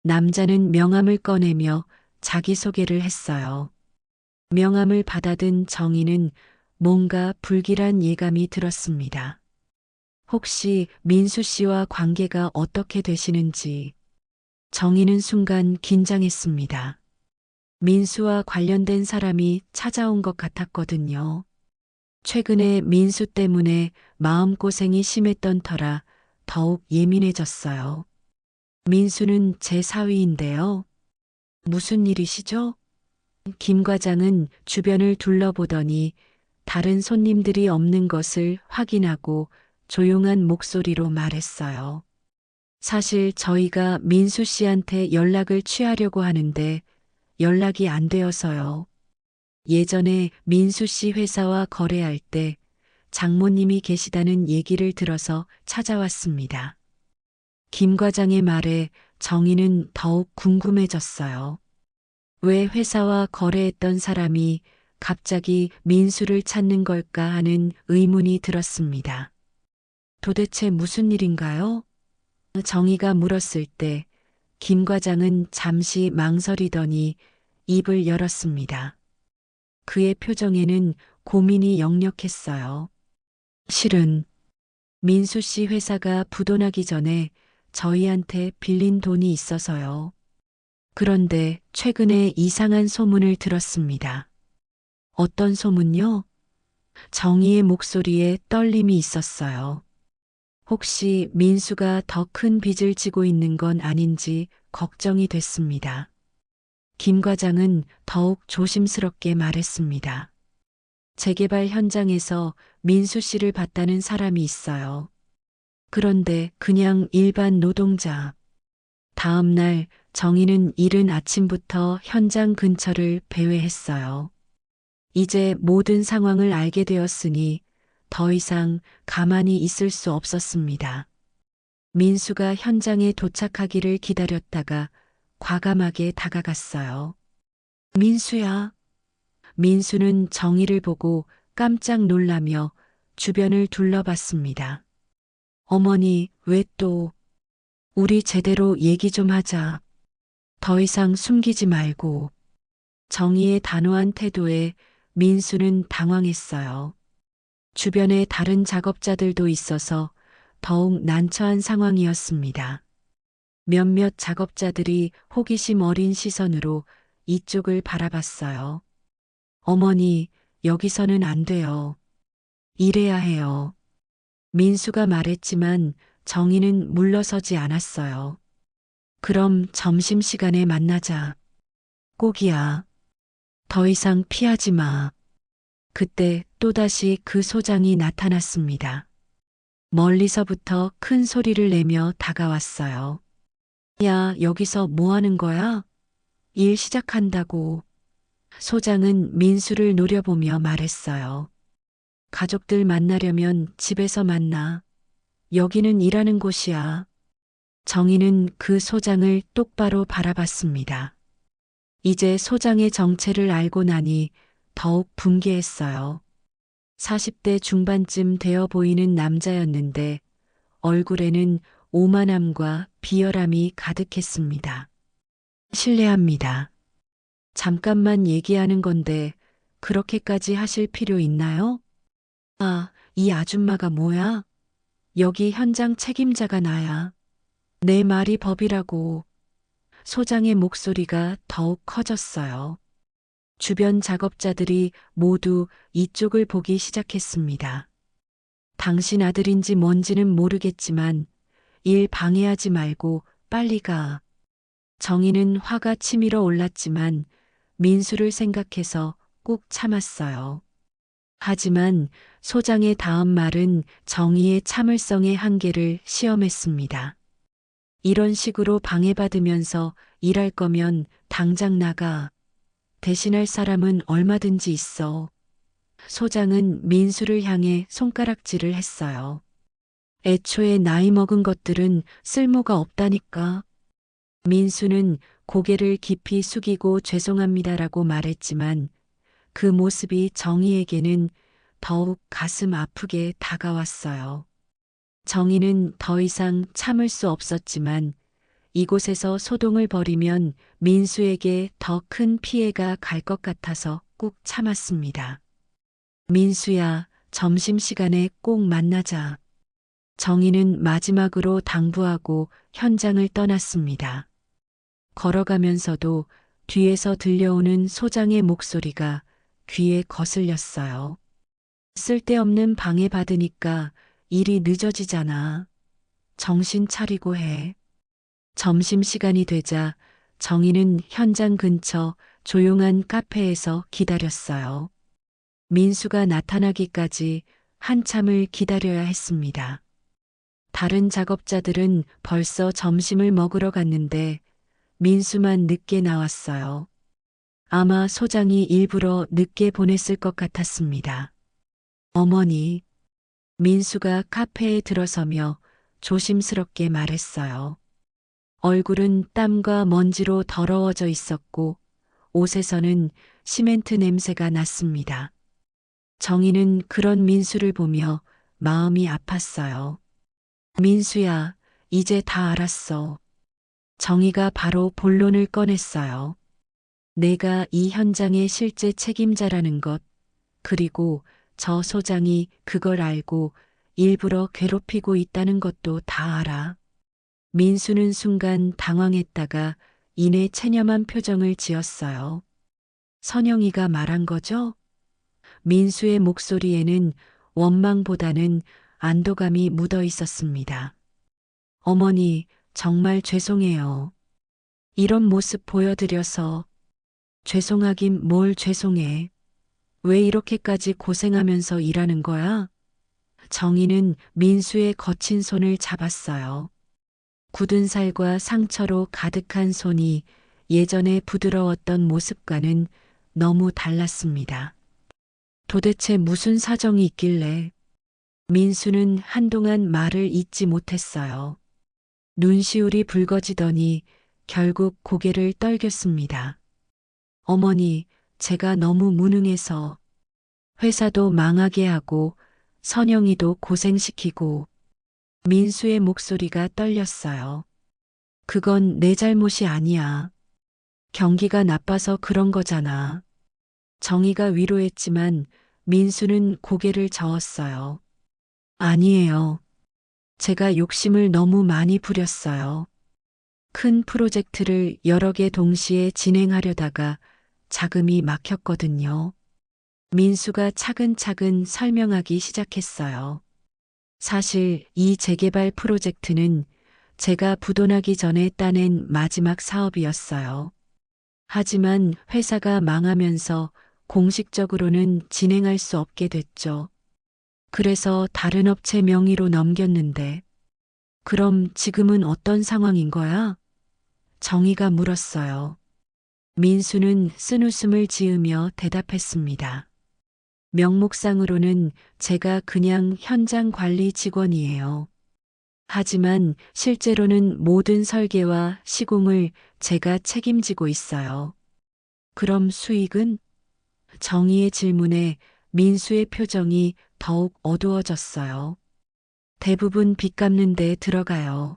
남자는 명함을 꺼내며 자기소개를 했어요. 명함을 받아든 정희는 뭔가 불길한 예감이 들었습니다. 혹시 민수 씨와 관계가 어떻게 되시는지. 정희는 순간 긴장했습니다. 민수와 관련된 사람이 찾아온 것 같았거든요. 최근에 민수 때문에 마음고생이 심했던 터라 더욱 예민해졌어요. 민수는 제 사위인데요. 무슨 일이시죠? 김 과장은 주변을 둘러보더니 다른 손님들이 없는 것을 확인하고 조용한 목소리로 말했어요. 사실 저희가 민수 씨한테 연락을 취하려고 하는데 연락이 안 되어서요. 예전에 민수 씨 회사와 거래할 때 장모님이 계시다는 얘기를 들어서 찾아왔습니다. 김 과장의 말에 정희는 더욱 궁금해졌어요. 왜 회사와 거래했던 사람이 갑자기 민수를 찾는 걸까 하는 의문이 들었습니다. 도대체 무슨 일인가요? 정희가 물었을 때 김 과장은 잠시 망설이더니 입을 열었습니다. 그의 표정에는 고민이 역력했어요. 실은 민수 씨 회사가 부도나기 전에 저희한테 빌린 돈이 있어서요. 그런데 최근에 이상한 소문을 들었습니다. 어떤 소문요? 정희의 목소리에 떨림이 있었어요. 혹시 민수가 더 큰 빚을 지고 있는 건 아닌지 걱정이 됐습니다. 김 과장은 더욱 조심스럽게 말했습니다. 재개발 현장에서 민수 씨를 봤다는 사람이 있어요. 그런데 그냥 일반 노동자. 다음 날 정희는 이른 아침부터 현장 근처를 배회했어요. 이제 모든 상황을 알게 되었으니 더 이상 가만히 있을 수 없었습니다. 민수가 현장에 도착하기를 기다렸다가 과감하게 다가갔어요. 민수야. 민수는 정희를 보고 깜짝 놀라며 주변을 둘러봤습니다. 어머니, 왜 또? 우리 제대로 얘기 좀 하자. 더 이상 숨기지 말고. 정희의 단호한 태도에 민수는 당황했어요. 주변에 다른 작업자들도 있어서 더욱 난처한 상황이었습니다. 몇몇 작업자들이 호기심 어린 시선으로 이쪽을 바라봤어요. 어머니, 여기서는 안 돼요. 이래야 해요. 민수가 말했지만 정희는 물러서지 않았어요. 그럼 점심시간에 만나자. 꼭이야. 더 이상 피하지 마. 그때 또다시 그 소장이 나타났습니다. 멀리서부터 큰 소리를 내며 다가왔어요. 야, 여기서 뭐 하는 거야? 일 시작한다고. 소장은 민수를 노려보며 말했어요. 가족들 만나려면 집에서 만나. 여기는 일하는 곳이야. 정희는 그 소장을 똑바로 바라봤습니다. 이제 소장의 정체를 알고 나니 더욱 분개했어요. 40대 중반쯤 되어 보이는 남자였는데 얼굴에는 오만함과 비열함이 가득했습니다. 실례합니다. 잠깐만 얘기하는 건데 그렇게까지 하실 필요 있나요? 아, 이 아줌마가 뭐야? 여기 현장 책임자가 나야. 내 말이 법이라고. 소장의 목소리가 더욱 커졌어요. 주변 작업자들이 모두 이쪽을 보기 시작했습니다. 당신 아들인지 뭔지는 모르겠지만 일 방해하지 말고 빨리 가. 정희는 화가 치밀어 올랐지만 민수를 생각해서 꾹 참았어요. 하지만 소장의 다음 말은 정희의 참을성의 한계를 시험했습니다. 이런 식으로 방해받으면서 일할 거면 당장 나가. 대신할 사람은 얼마든지 있어. 소장은 민수를 향해 손가락질을 했어요. 애초에 나이 먹은 것들은 쓸모가 없다니까. 민수는 고개를 깊이 숙이고 죄송합니다라고 말했지만 그 모습이 정희에게는 더욱 가슴 아프게 다가왔어요. 정희는 더 이상 참을 수 없었지만 이곳에서 소동을 벌이면 민수에게 더 큰 피해가 갈 것 같아서 꾹꾹 참았습니다. 민수야, 점심시간에 꼭 만나자. 정희는 마지막으로 당부하고 현장을 떠났습니다. 걸어가면서도 뒤에서 들려오는 소장의 목소리가 귀에 거슬렸어요. 쓸데없는 방해받으니까 일이 늦어지잖아. 정신 차리고 해. 점심시간이 되자 정희는 현장 근처 조용한 카페에서 기다렸어요. 민수가 나타나기까지 한참을 기다려야 했습니다. 다른 작업자들은 벌써 점심을 먹으러 갔는데 민수만 늦게 나왔어요. 아마 소장이 일부러 늦게 보냈을 것 같았습니다. 어머니, 민수가 카페에 들어서며 조심스럽게 말했어요. 얼굴은 땀과 먼지로 더러워져 있었고 옷에서는 시멘트 냄새가 났습니다. 정희는 그런 민수를 보며 마음이 아팠어요. 민수야, 이제 다 알았어. 정희가 바로 본론을 꺼냈어요. 내가 이 현장의 실제 책임자라는 것, 그리고 저 소장이 그걸 알고 일부러 괴롭히고 있다는 것도 다 알아. 민수는 순간 당황했다가 이내 체념한 표정을 지었어요. 선영이가 말한 거죠? 민수의 목소리에는 원망보다는 안도감이 묻어 있었습니다. 어머니, 정말 죄송해요. 이런 모습 보여드려서. 죄송하긴 뭘 죄송해. 왜 이렇게까지 고생하면서 일하는 거야? 정희는 민수의 거친 손을 잡았어요. 굳은 살과 상처로 가득한 손이 예전에 부드러웠던 모습과는 너무 달랐습니다. 도대체 무슨 사정이 있길래? 민수는 한동안 말을 잇지 못했어요. 눈시울이 붉어지더니 결국 고개를 떨겼습니다. 어머니, 제가 너무 무능해서 회사도 망하게 하고 선영이도 고생시키고. 민수의 목소리가 떨렸어요. 그건 내 잘못이 아니야. 경기가 나빠서 그런 거잖아. 정희가 위로했지만 민수는 고개를 저었어요. 아니에요. 제가 욕심을 너무 많이 부렸어요. 큰 프로젝트를 여러 개 동시에 진행하려다가 자금이 막혔거든요. 민수가 차근차근 설명하기 시작했어요. 사실 이 재개발 프로젝트는 제가 부도나기 전에 따낸 마지막 사업이었어요. 하지만 회사가 망하면서 공식적으로는 진행할 수 없게 됐죠. 그래서 다른 업체 명의로 넘겼는데, 그럼 지금은 어떤 상황인 거야? 정희가 물었어요. 민수는 쓴웃음을 지으며 대답했습니다. 명목상으로는 제가 그냥 현장 관리 직원이에요. 하지만 실제로는 모든 설계와 시공을 제가 책임지고 있어요. 그럼 수익은? 정희의 질문에 민수의 표정이 더욱 어두워졌어요. 대부분 빚 갚는 데 들어가요.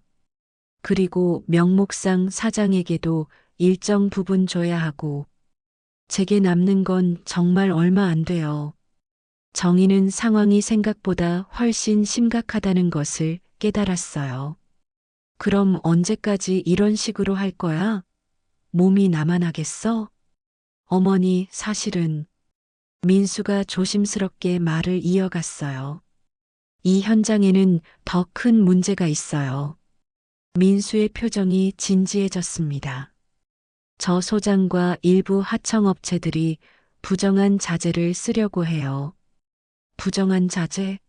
그리고 명목상 사장에게도 일정 부분 줘야 하고, 제게 남는 건 정말 얼마 안 돼요. 정희는 상황이 생각보다 훨씬 심각하다는 것을 깨달았어요. 그럼 언제까지 이런 식으로 할 거야? 몸이 나만하겠어? 어머니, 사실은. 민수가 조심스럽게 말을 이어갔어요. 이 현장에는 더 큰 문제가 있어요. 민수의 표정이 진지해졌습니다. 저 소장과 일부 하청업체들이 부정한 자재를 쓰려고 해요. 부정한 자재?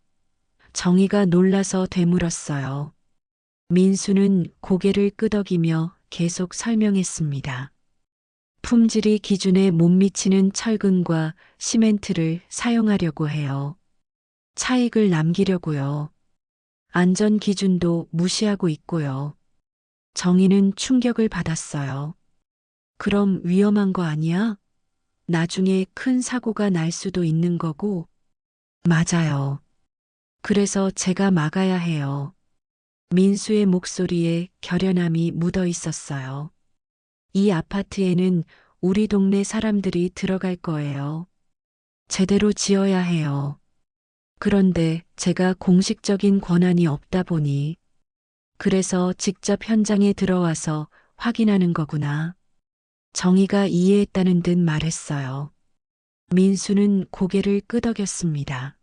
정희가 놀라서 되물었어요. 민수는 고개를 끄덕이며 계속 설명했습니다. 품질이 기준에 못 미치는 철근과 시멘트를 사용하려고 해요. 차익을 남기려고요. 안전 기준도 무시하고 있고요. 정희는 충격을 받았어요. 그럼 위험한 거 아니야? 나중에 큰 사고가 날 수도 있는 거고. 맞아요. 그래서 제가 막아야 해요. 민수의 목소리에 결연함이 묻어 있었어요. 이 아파트에는 우리 동네 사람들이 들어갈 거예요. 제대로 지어야 해요. 그런데 제가 공식적인 권한이 없다 보니 그래서 직접 현장에 들어와서 확인하는 거구나. 정희가 이해했다는 듯 말했어요. 민수는 고개를 끄덕였습니다.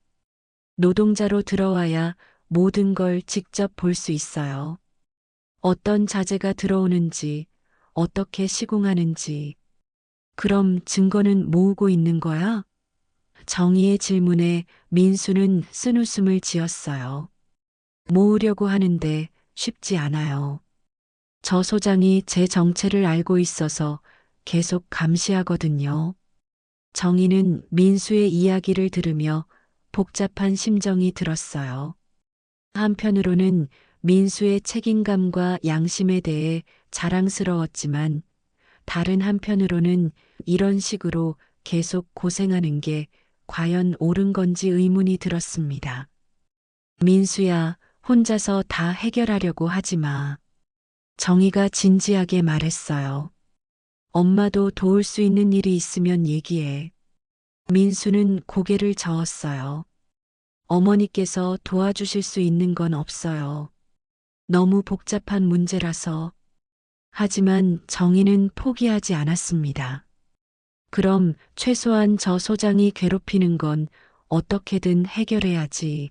노동자로 들어와야 모든 걸 직접 볼 수 있어요. 어떤 자재가 들어오는지, 어떻게 시공하는지. 그럼 증거는 모으고 있는 거야? 정희의 질문에 민수는 쓴웃음을 지었어요. 모으려고 하는데 쉽지 않아요. 저 소장이 제 정체를 알고 있어서 계속 감시하거든요. 정희는 민수의 이야기를 들으며 복잡한 심정이 들었어요. 한편으로는 민수의 책임감과 양심에 대해 자랑스러웠지만 다른 한편으로는 이런 식으로 계속 고생하는 게 과연 옳은 건지 의문이 들었습니다. 민수야, 혼자서 다 해결하려고 하지 마. 정희가 진지하게 말했어요. 엄마도 도울 수 있는 일이 있으면 얘기해. 민수는 고개를 저었어요. 어머니께서 도와주실 수 있는 건 없어요. 너무 복잡한 문제라서. 하지만 정희는 포기하지 않았습니다. 그럼 최소한 저 소장이 괴롭히는 건 어떻게든 해결해야지.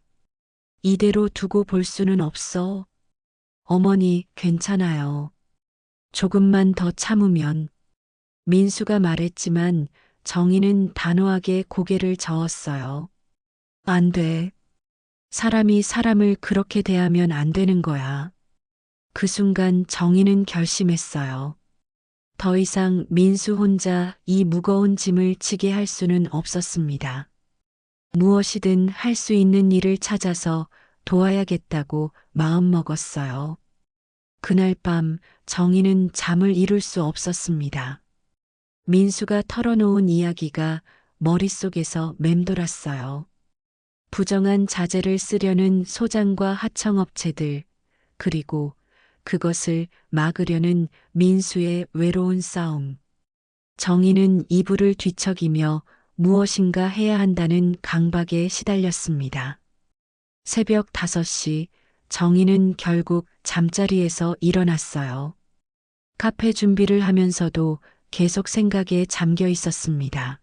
이대로 두고 볼 수는 없어. 어머니, 괜찮아요. 조금만 더 참으면. 민수가 말했지만 정희는 단호하게 고개를 저었어요. 안 돼. 사람이 사람을 그렇게 대하면 안 되는 거야. 그 순간 정희는 결심했어요. 더 이상 민수 혼자 이 무거운 짐을 지게 할 수는 없었습니다. 무엇이든 할 수 있는 일을 찾아서 도와야겠다고 마음먹었어요. 그날 밤 정희는 잠을 이룰 수 없었습니다. 민수가 털어놓은 이야기가 머릿속에서 맴돌았어요. 부정한 자재를 쓰려는 소장과 하청업체들, 그리고 그것을 막으려는 민수의 외로운 싸움. 정희는 이불을 뒤척이며 무엇인가 해야 한다는 강박에 시달렸습니다. 새벽 5시 정희는 결국 잠자리에서 일어났어요. 카페 준비를 하면서도 계속 생각에 잠겨 있었습니다.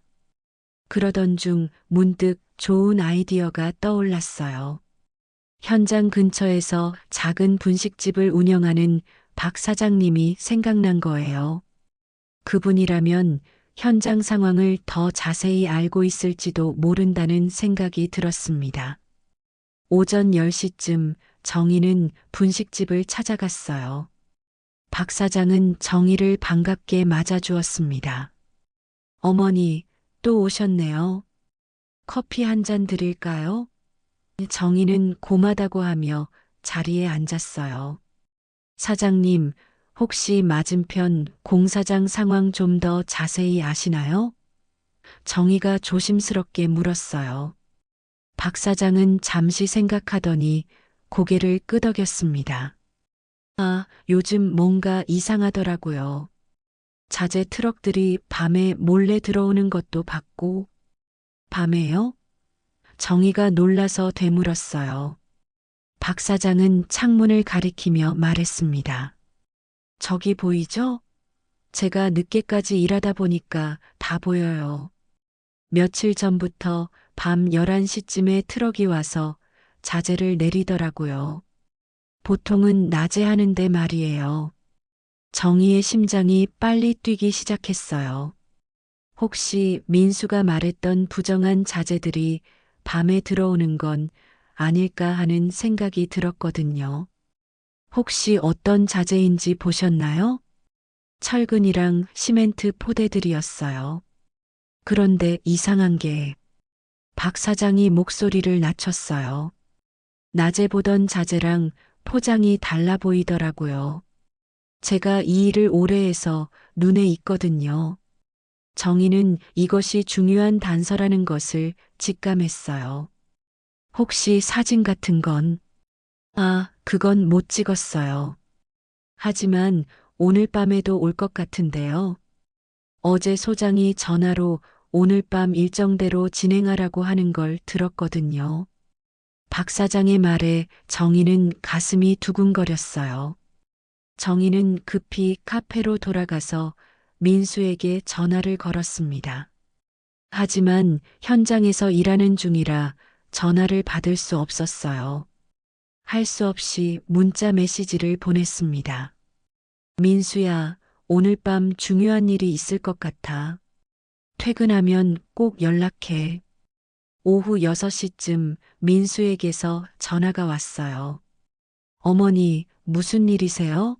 그러던 중 문득 좋은 아이디어가 떠올랐어요. 현장 근처에서 작은 분식집을 운영하는 박 사장님이 생각난 거예요. 그분이라면 현장 상황을 더 자세히 알고 있을지도 모른다는 생각이 들었습니다. 오전 10시쯤 정희는 분식집을 찾아갔어요. 박 사장은 정희를 반갑게 맞아주었습니다. 어머니, 또 오셨네요. 커피 한 잔 드릴까요? 정희는 고마다고 하며 자리에 앉았어요. 사장님, 혹시 맞은편 공사장 상황 좀 더 자세히 아시나요? 정희가 조심스럽게 물었어요. 박 사장은 잠시 생각하더니 고개를 끄덕였습니다. 아, 요즘 뭔가 이상하더라고요. 자재 트럭들이 밤에 몰래 들어오는 것도 봤고. 밤에요? 정희가 놀라서 되물었어요. 박 사장은 창문을 가리키며 말했습니다. 저기 보이죠? 제가 늦게까지 일하다 보니까 다 보여요. 며칠 전부터 밤 11시쯤에 트럭이 와서 자재를 내리더라고요. 보통은 낮에 하는데 말이에요. 정희의 심장이 빨리 뛰기 시작했어요. 혹시 민수가 말했던 부정한 자재들이 밤에 들어오는 건 아닐까 하는 생각이 들었거든요. 혹시 어떤 자재인지 보셨나요? 철근이랑 시멘트 포대들이었어요. 그런데 이상한 게 박 사장이 목소리를 낮췄어요. 낮에 보던 자재랑 포장이 달라 보이더라고요. 제가 이 일을 오래 해서 눈에 익거든요. 정희는 이것이 중요한 단서라는 것을 직감했어요. 혹시 사진 같은 건? 아, 그건 못 찍었어요. 하지만 오늘 밤에도 올 것 같은데요. 어제 소장이 전화로 오늘 밤 일정대로 진행하라고 하는 걸 들었거든요. 박 사장의 말에 정희는 가슴이 두근거렸어요. 정희는 급히 카페로 돌아가서 민수에게 전화를 걸었습니다. 하지만 현장에서 일하는 중이라 전화를 받을 수 없었어요. 할 수 없이 문자 메시지를 보냈습니다. 민수야, 오늘 밤 중요한 일이 있을 것 같아. 퇴근하면 꼭 연락해. 오후 6시쯤 민수에게서 전화가 왔어요. 어머니, 무슨 일이세요?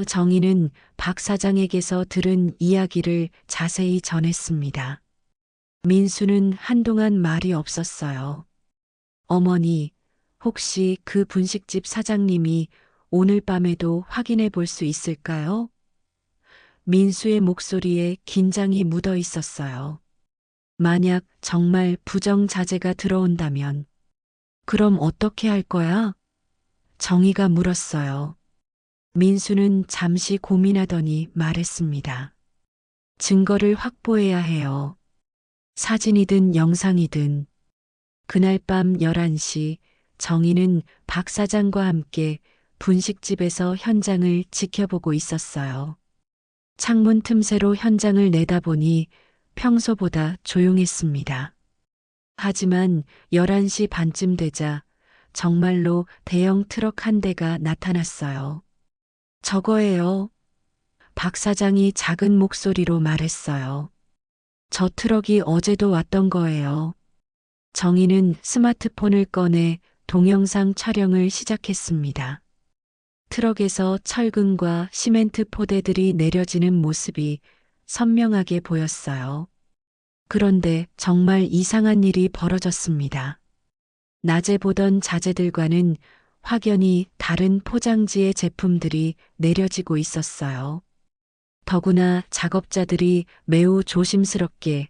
정희는 박 사장에게서 들은 이야기를 자세히 전했습니다. 민수는 한동안 말이 없었어요. 어머니, 혹시 그 분식집 사장님이 오늘 밤에도 확인해 볼 수 있을까요? 민수의 목소리에 긴장이 묻어 있었어요. 만약 정말 부정자재가 들어온다면, 그럼 어떻게 할 거야? 정희가 물었어요. 민수는 잠시 고민하더니 말했습니다. 증거를 확보해야 해요. 사진이든 영상이든. 그날 밤 11시 정희는 박 사장과 함께 분식집에서 현장을 지켜보고 있었어요. 창문 틈새로 현장을 내다보니 평소보다 조용했습니다. 하지만 11시 반쯤 되자 정말로 대형 트럭 한 대가 나타났어요. 저거예요. 박 사장이 작은 목소리로 말했어요. 저 트럭이 어제도 왔던 거예요. 정희는 스마트폰을 꺼내 동영상 촬영을 시작했습니다. 트럭에서 철근과 시멘트 포대들이 내려지는 모습이 선명하게 보였어요. 그런데 정말 이상한 일이 벌어졌습니다. 낮에 보던 자재들과는 확연히 다른 포장지의 제품들이 내려지고 있었어요. 더구나 작업자들이 매우 조심스럽게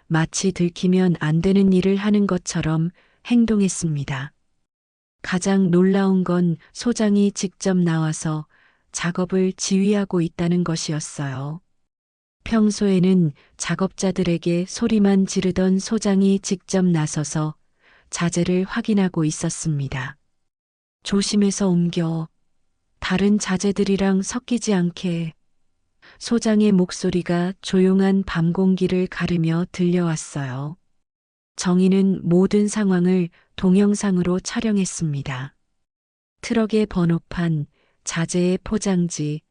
마치 들키면 안 되는 일을 하는 것처럼 행동했습니다. 가장 놀라운 건 소장이 직접 나와서 작업을 지휘하고 있다는 것이었어요. 평소에는 작업자들에게 소리만 지르던 소장이 직접 나서서 자재를 확인하고 있었습니다. 조심해서 옮겨. 다른 자재들이랑 섞이지 않게. 소장의 목소리가 조용한 밤 공기를 가르며 들려왔어요. 정희는 모든 상황을 동영상으로 촬영했습니다. 트럭의 번호판, 자재의 포장지,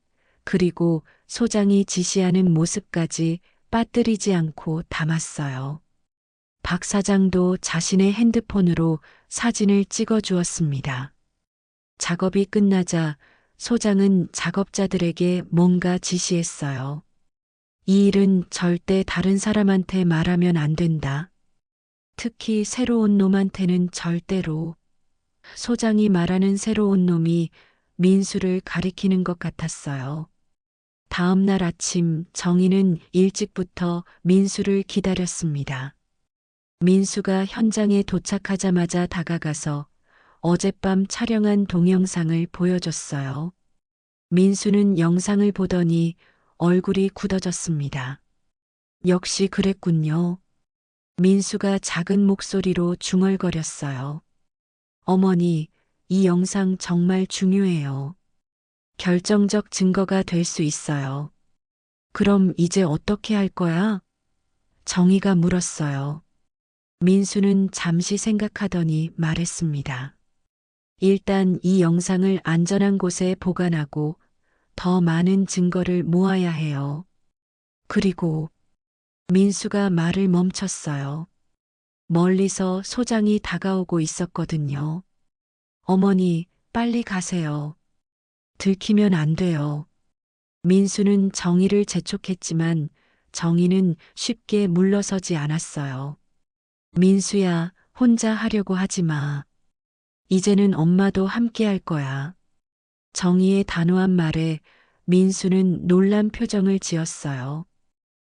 그리고 소장이 지시하는 모습까지 빠뜨리지 않고 담았어요. 박 사장도 자신의 핸드폰으로 사진을 찍어 주었습니다. 작업이 끝나자 소장은 작업자들에게 뭔가 지시했어요. 이 일은 절대 다른 사람한테 말하면 안 된다. 특히 새로운 놈한테는 절대로. 소장이 말하는 새로운 놈이 민수를 가리키는 것 같았어요. 다음 날 아침 정희는 일찍부터 민수를 기다렸습니다. 민수가 현장에 도착하자마자 다가가서 어젯밤 촬영한 동영상을 보여줬어요. 민수는 영상을 보더니 얼굴이 굳어졌습니다. 역시 그랬군요. 민수가 작은 목소리로 중얼거렸어요. 어머니, 이 영상 정말 중요해요. 결정적 증거가 될 수 있어요. 그럼 이제 어떻게 할 거야? 정희가 물었어요. 민수는 잠시 생각하더니 말했습니다. 일단 이 영상을 안전한 곳에 보관하고 더 많은 증거를 모아야 해요. 그리고 민수가 말을 멈췄어요. 멀리서 소장이 다가오고 있었거든요. 어머니, 빨리 가세요. 들키면 안 돼요. 민수는 정희를 재촉했지만 정희는 쉽게 물러서지 않았어요. 민수야, 혼자 하려고 하지 마. 이제는 엄마도 함께 할 거야. 정희의 단호한 말에 민수는 놀란 표정을 지었어요.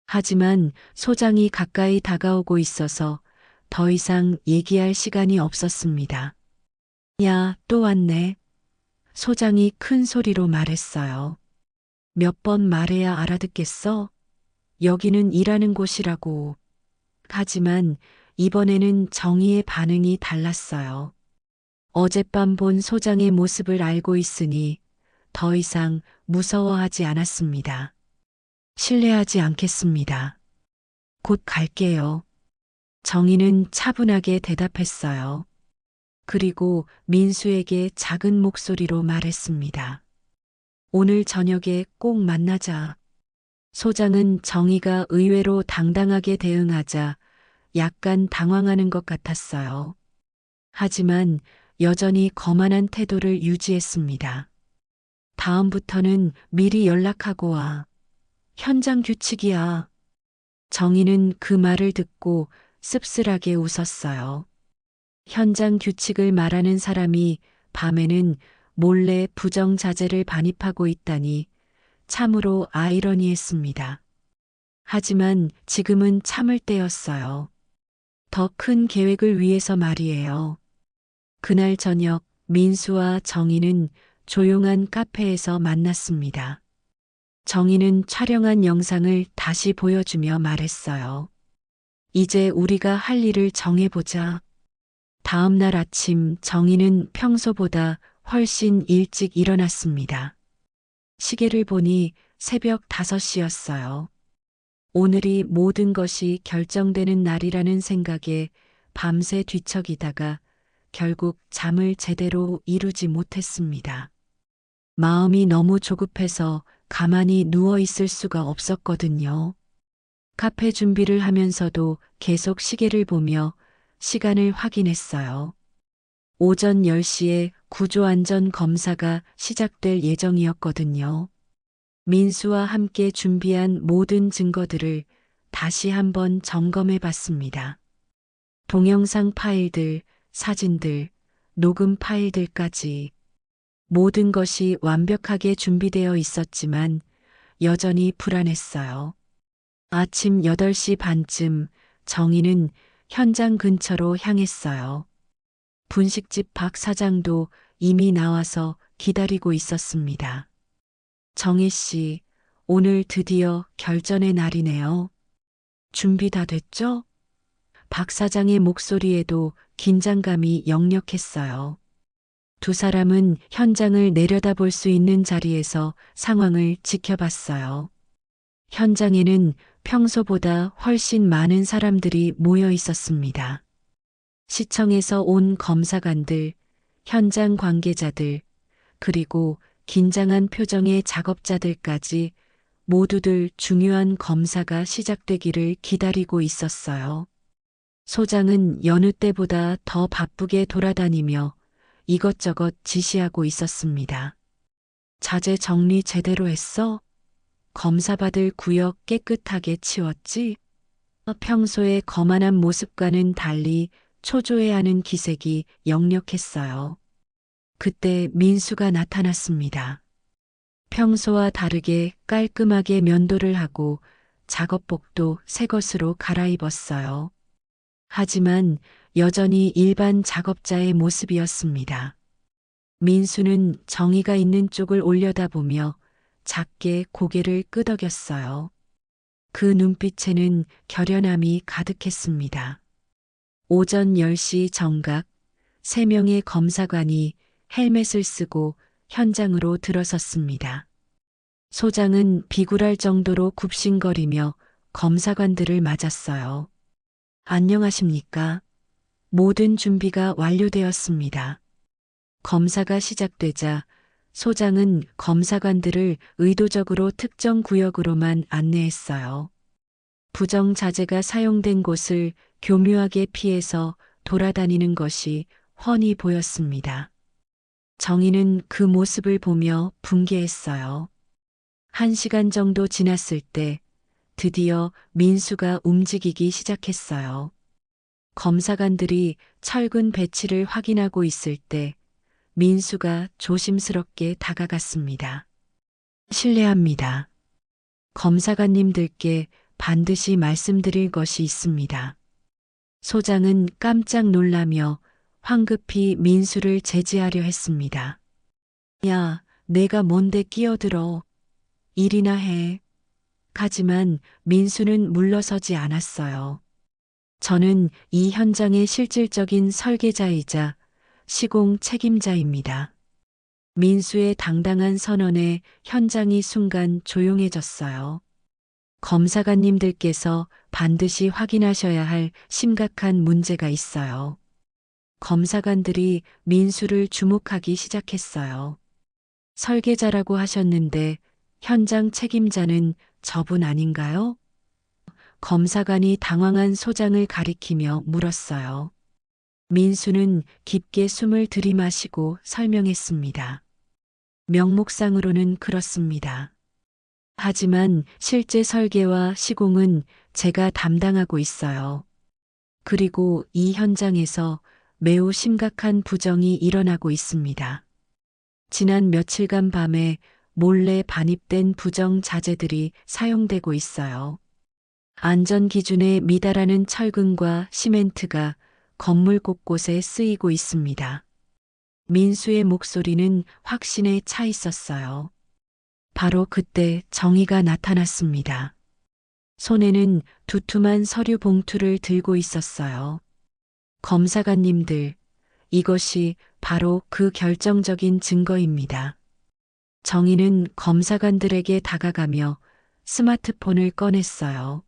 하지만 소장이 가까이 다가오고 있어서 더 이상 얘기할 시간이 없었습니다. 야, 또 왔네. 소장이 큰 소리로 말했어요. 몇 번 말해야 알아듣겠어? 여기는 일하는 곳이라고. 하지만 이번에는 정희의 반응이 달랐어요. 어젯밤 본 소장의 모습을 알고 있으니 더 이상 무서워하지 않았습니다. 실례하지 않겠습니다. 곧 갈게요. 정희는 차분하게 대답했어요. 그리고 민수에게 작은 목소리로 말했습니다. 오늘 저녁에 꼭 만나자. 소장은 정희가 의외로 당당하게 대응하자 약간 당황하는 것 같았어요. 하지만 여전히 거만한 태도를 유지했습니다. 다음부터는 미리 연락하고 와. 현장 규칙이야. 정희는 그 말을 듣고 씁쓸하게 웃었어요. 현장 규칙을 말하는 사람이 밤에는 몰래 부정자재를 반입하고 있다니 참으로 아이러니했습니다. 하지만 지금은 참을 때였어요. 더 큰 계획을 위해서 말이에요. 그날 저녁 민수와 정희는 조용한 카페에서 만났습니다. 정희는 촬영한 영상을 다시 보여주며 말했어요. 이제 우리가 할 일을 정해보자. 다음 날 아침 정희는 평소보다 훨씬 일찍 일어났습니다. 시계를 보니 새벽 5시였어요. 오늘이 모든 것이 결정되는 날이라는 생각에 밤새 뒤척이다가 결국 잠을 제대로 이루지 못했습니다. 마음이 너무 조급해서 가만히 누워 있을 수가 없었거든요. 카페 준비를 하면서도 계속 시계를 보며 시간을 확인했어요. 오전 10시에 구조안전 검사가 시작될 예정이었거든요. 민수와 함께 준비한 모든 증거들을 다시 한번 점검해 봤습니다. 동영상 파일들, 사진들, 녹음 파일들까지 모든 것이 완벽하게 준비되어 있었지만 여전히 불안했어요. 아침 8시 반쯤 정희는 현장 근처로 향했어요. 분식집 박 사장도 이미 나와서 기다리고 있었습니다. 정희 씨, 오늘 드디어 결전의 날이네요. 준비 다 됐죠? 박 사장의 목소리에도 긴장감이 역력했어요. 두 사람은 현장을 내려다볼 수 있는 자리에서 상황을 지켜봤어요. 현장에는 평소보다 훨씬 많은 사람들이 모여 있었습니다. 시청에서 온 검사관들, 현장 관계자들, 그리고 긴장한 표정의 작업자들까지 모두들 중요한 검사가 시작되기를 기다리고 있었어요. 소장은 여느 때보다 더 바쁘게 돌아다니며 이것저것 지시하고 있었습니다. 자재 정리 제대로 했어? 검사받을 구역 깨끗하게 치웠지? 평소의 거만한 모습과는 달리 초조해하는 기색이 역력했어요. 그때 민수가 나타났습니다. 평소와 다르게 깔끔하게 면도를 하고 작업복도 새 것으로 갈아입었어요. 하지만 여전히 일반 작업자의 모습이었습니다. 민수는 정희가 있는 쪽을 올려다보며 작게 고개를 끄덕였어요. 그 눈빛에는 결연함이 가득했습니다. 오전 10시 정각, 3명의 검사관이 헬멧을 쓰고 현장으로 들어섰습니다. 소장은 비굴할 정도로 굽신거리며 검사관들을 맞았어요. 안녕하십니까? 모든 준비가 완료되었습니다. 검사가 시작되자 소장은 검사관들을 의도적으로 특정 구역으로만 안내했어요. 부정자재가 사용된 곳을 교묘하게 피해서 돌아다니는 것이 훤히 보였습니다. 정희는 그 모습을 보며 분개했어요. 1시간 정도 지났을 때 드디어 민수가 움직이기 시작했어요. 검사관들이 철근 배치를 확인하고 있을 때 민수가 조심스럽게 다가갔습니다. 실례합니다. 검사관님들께 반드시 말씀드릴 것이 있습니다. 소장은 깜짝 놀라며 황급히 민수를 제지하려 했습니다. 야, 내가 뭔데 끼어들어. 일이나 해. 하지만 민수는 물러서지 않았어요. 저는 이 현장의 실질적인 설계자이자 시공 책임자입니다. 민수의 당당한 선언에 현장이 순간 조용해졌어요. 검사관님들께서 반드시 확인하셔야 할 심각한 문제가 있어요. 검사관들이 민수를 주목하기 시작했어요. 설계자라고 하셨는데 현장 책임자는 저분 아닌가요? 검사관이 당황한 소장을 가리키며 물었어요. 민수는 깊게 숨을 들이마시고 설명했습니다. 명목상으로는 그렇습니다. 하지만 실제 설계와 시공은 제가 담당하고 있어요. 그리고 이 현장에서 매우 심각한 부정이 일어나고 있습니다. 지난 며칠간 밤에 몰래 반입된 부정 자재들이 사용되고 있어요. 안전 기준에 미달하는 철근과 시멘트가 건물 곳곳에 쓰이고 있습니다. 민수의 목소리는 확신에 차 있었어요. 바로 그때 정의가 나타났습니다. 손에는 두툼한 서류 봉투를 들고 있었어요. 검사관님들, 이것이 바로 그 결정적인 증거입니다. 정의는 검사관들에게 다가가며 스마트폰을 꺼냈어요.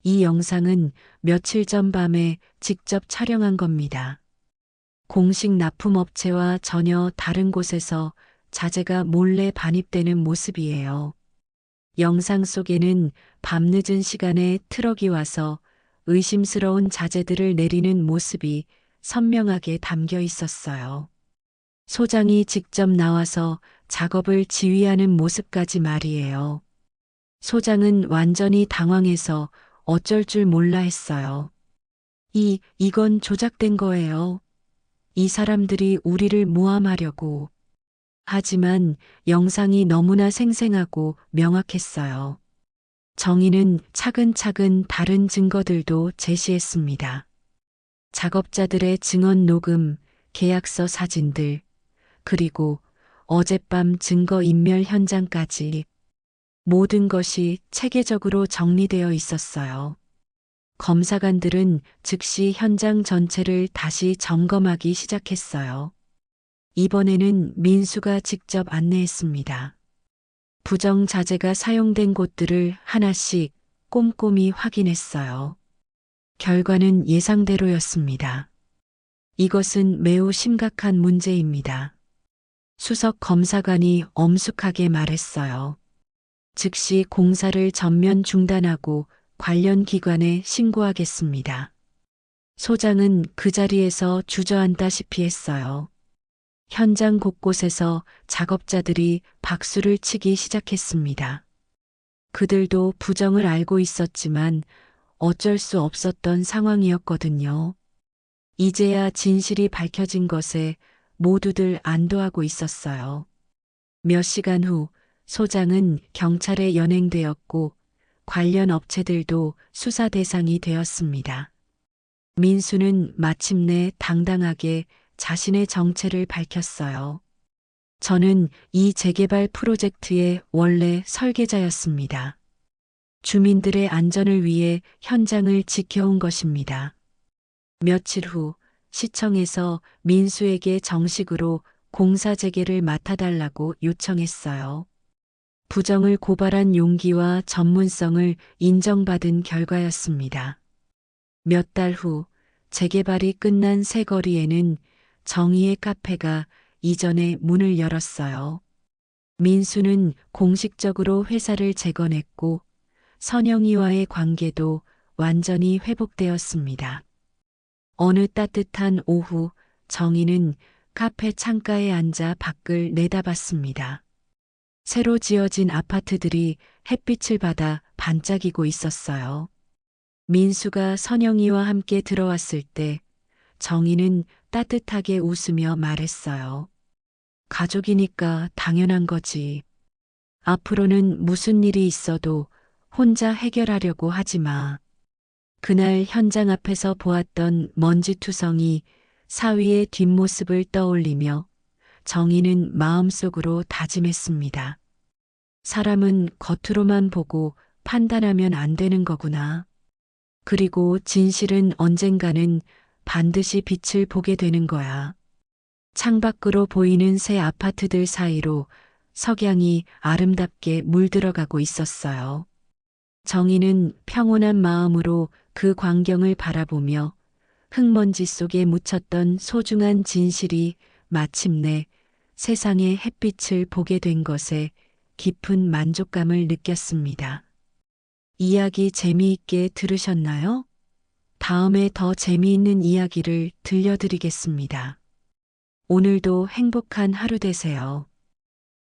이 영상은 며칠 전 밤에 직접 촬영한 겁니다. 공식 납품업체와 전혀 다른 곳에서 자재가 몰래 반입되는 모습이에요. 영상 속에는 밤늦은 시간에 트럭이 와서 의심스러운 자재들을 내리는 모습이 선명하게 담겨 있었어요. 소장이 직접 나와서 작업을 지휘하는 모습까지 말이에요. 소장은 완전히 당황해서 어쩔 줄 몰라 했어요. 이건 조작된 거예요. 이 사람들이 우리를 모함하려고. 하지만 영상이 너무나 생생하고 명확했어요. 정의는 차근차근 다른 증거들도 제시했습니다. 작업자들의 증언 녹음, 계약서 사진들, 그리고 어젯밤 증거 인멸 현장까지 모든 것이 체계적으로 정리되어 있었어요. 검사관들은 즉시 현장 전체를 다시 점검하기 시작했어요. 이번에는 민수가 직접 안내했습니다. 부정 자재가 사용된 곳들을 하나씩 꼼꼼히 확인했어요. 결과는 예상대로였습니다. 이것은 매우 심각한 문제입니다. 수석 검사관이 엄숙하게 말했어요. 즉시 공사를 전면 중단하고 관련 기관에 신고하겠습니다. 소장은 그 자리에서 주저앉다시피 했어요. 현장 곳곳에서 작업자들이 박수를 치기 시작했습니다. 그들도 부정을 알고 있었지만 어쩔 수 없었던 상황이었거든요. 이제야 진실이 밝혀진 것에 모두들 안도하고 있었어요. 몇 시간 후 소장은 경찰에 연행되었고 관련 업체들도 수사 대상이 되었습니다. 민수는 마침내 당당하게 자신의 정체를 밝혔어요. 저는 이 재개발 프로젝트의 원래 설계자였습니다. 주민들의 안전을 위해 현장을 지켜온 것입니다. 며칠 후 시청에서 민수에게 정식으로 공사 재개를 맡아달라고 요청했어요. 부정을 고발한 용기와 전문성을 인정받은 결과였습니다. 몇 달 후 재개발이 끝난 새 거리에는 정의의 카페가 이전에 문을 열었어요. 민수는 공식적으로 회사를 재건했고 선영이와의 관계도 완전히 회복되었습니다. 어느 따뜻한 오후 정의는 카페 창가에 앉아 밖을 내다봤습니다. 새로 지어진 아파트들이 햇빛을 받아 반짝이고 있었어요. 민수가 선영이와 함께 들어왔을 때 정의는 따뜻하게 웃으며 말했어요. 가족이니까 당연한 거지. 앞으로는 무슨 일이 있어도 혼자 해결하려고 하지 마. 그날 현장 앞에서 보았던 먼지투성이 사위의 뒷모습을 떠올리며 정의는 마음속으로 다짐했습니다. 사람은 겉으로만 보고 판단하면 안 되는 거구나. 그리고 진실은 언젠가는 반드시 빛을 보게 되는 거야. 창밖으로 보이는 새 아파트들 사이로 석양이 아름답게 물들어가고 있었어요. 정희는 평온한 마음으로 그 광경을 바라보며 흙먼지 속에 묻혔던 소중한 진실이 마침내 세상의 햇빛을 보게 된 것에 깊은 만족감을 느꼈습니다. 이야기 재미있게 들으셨나요? 다음에 더 재미있는 이야기를 들려드리겠습니다. 오늘도 행복한 하루 되세요.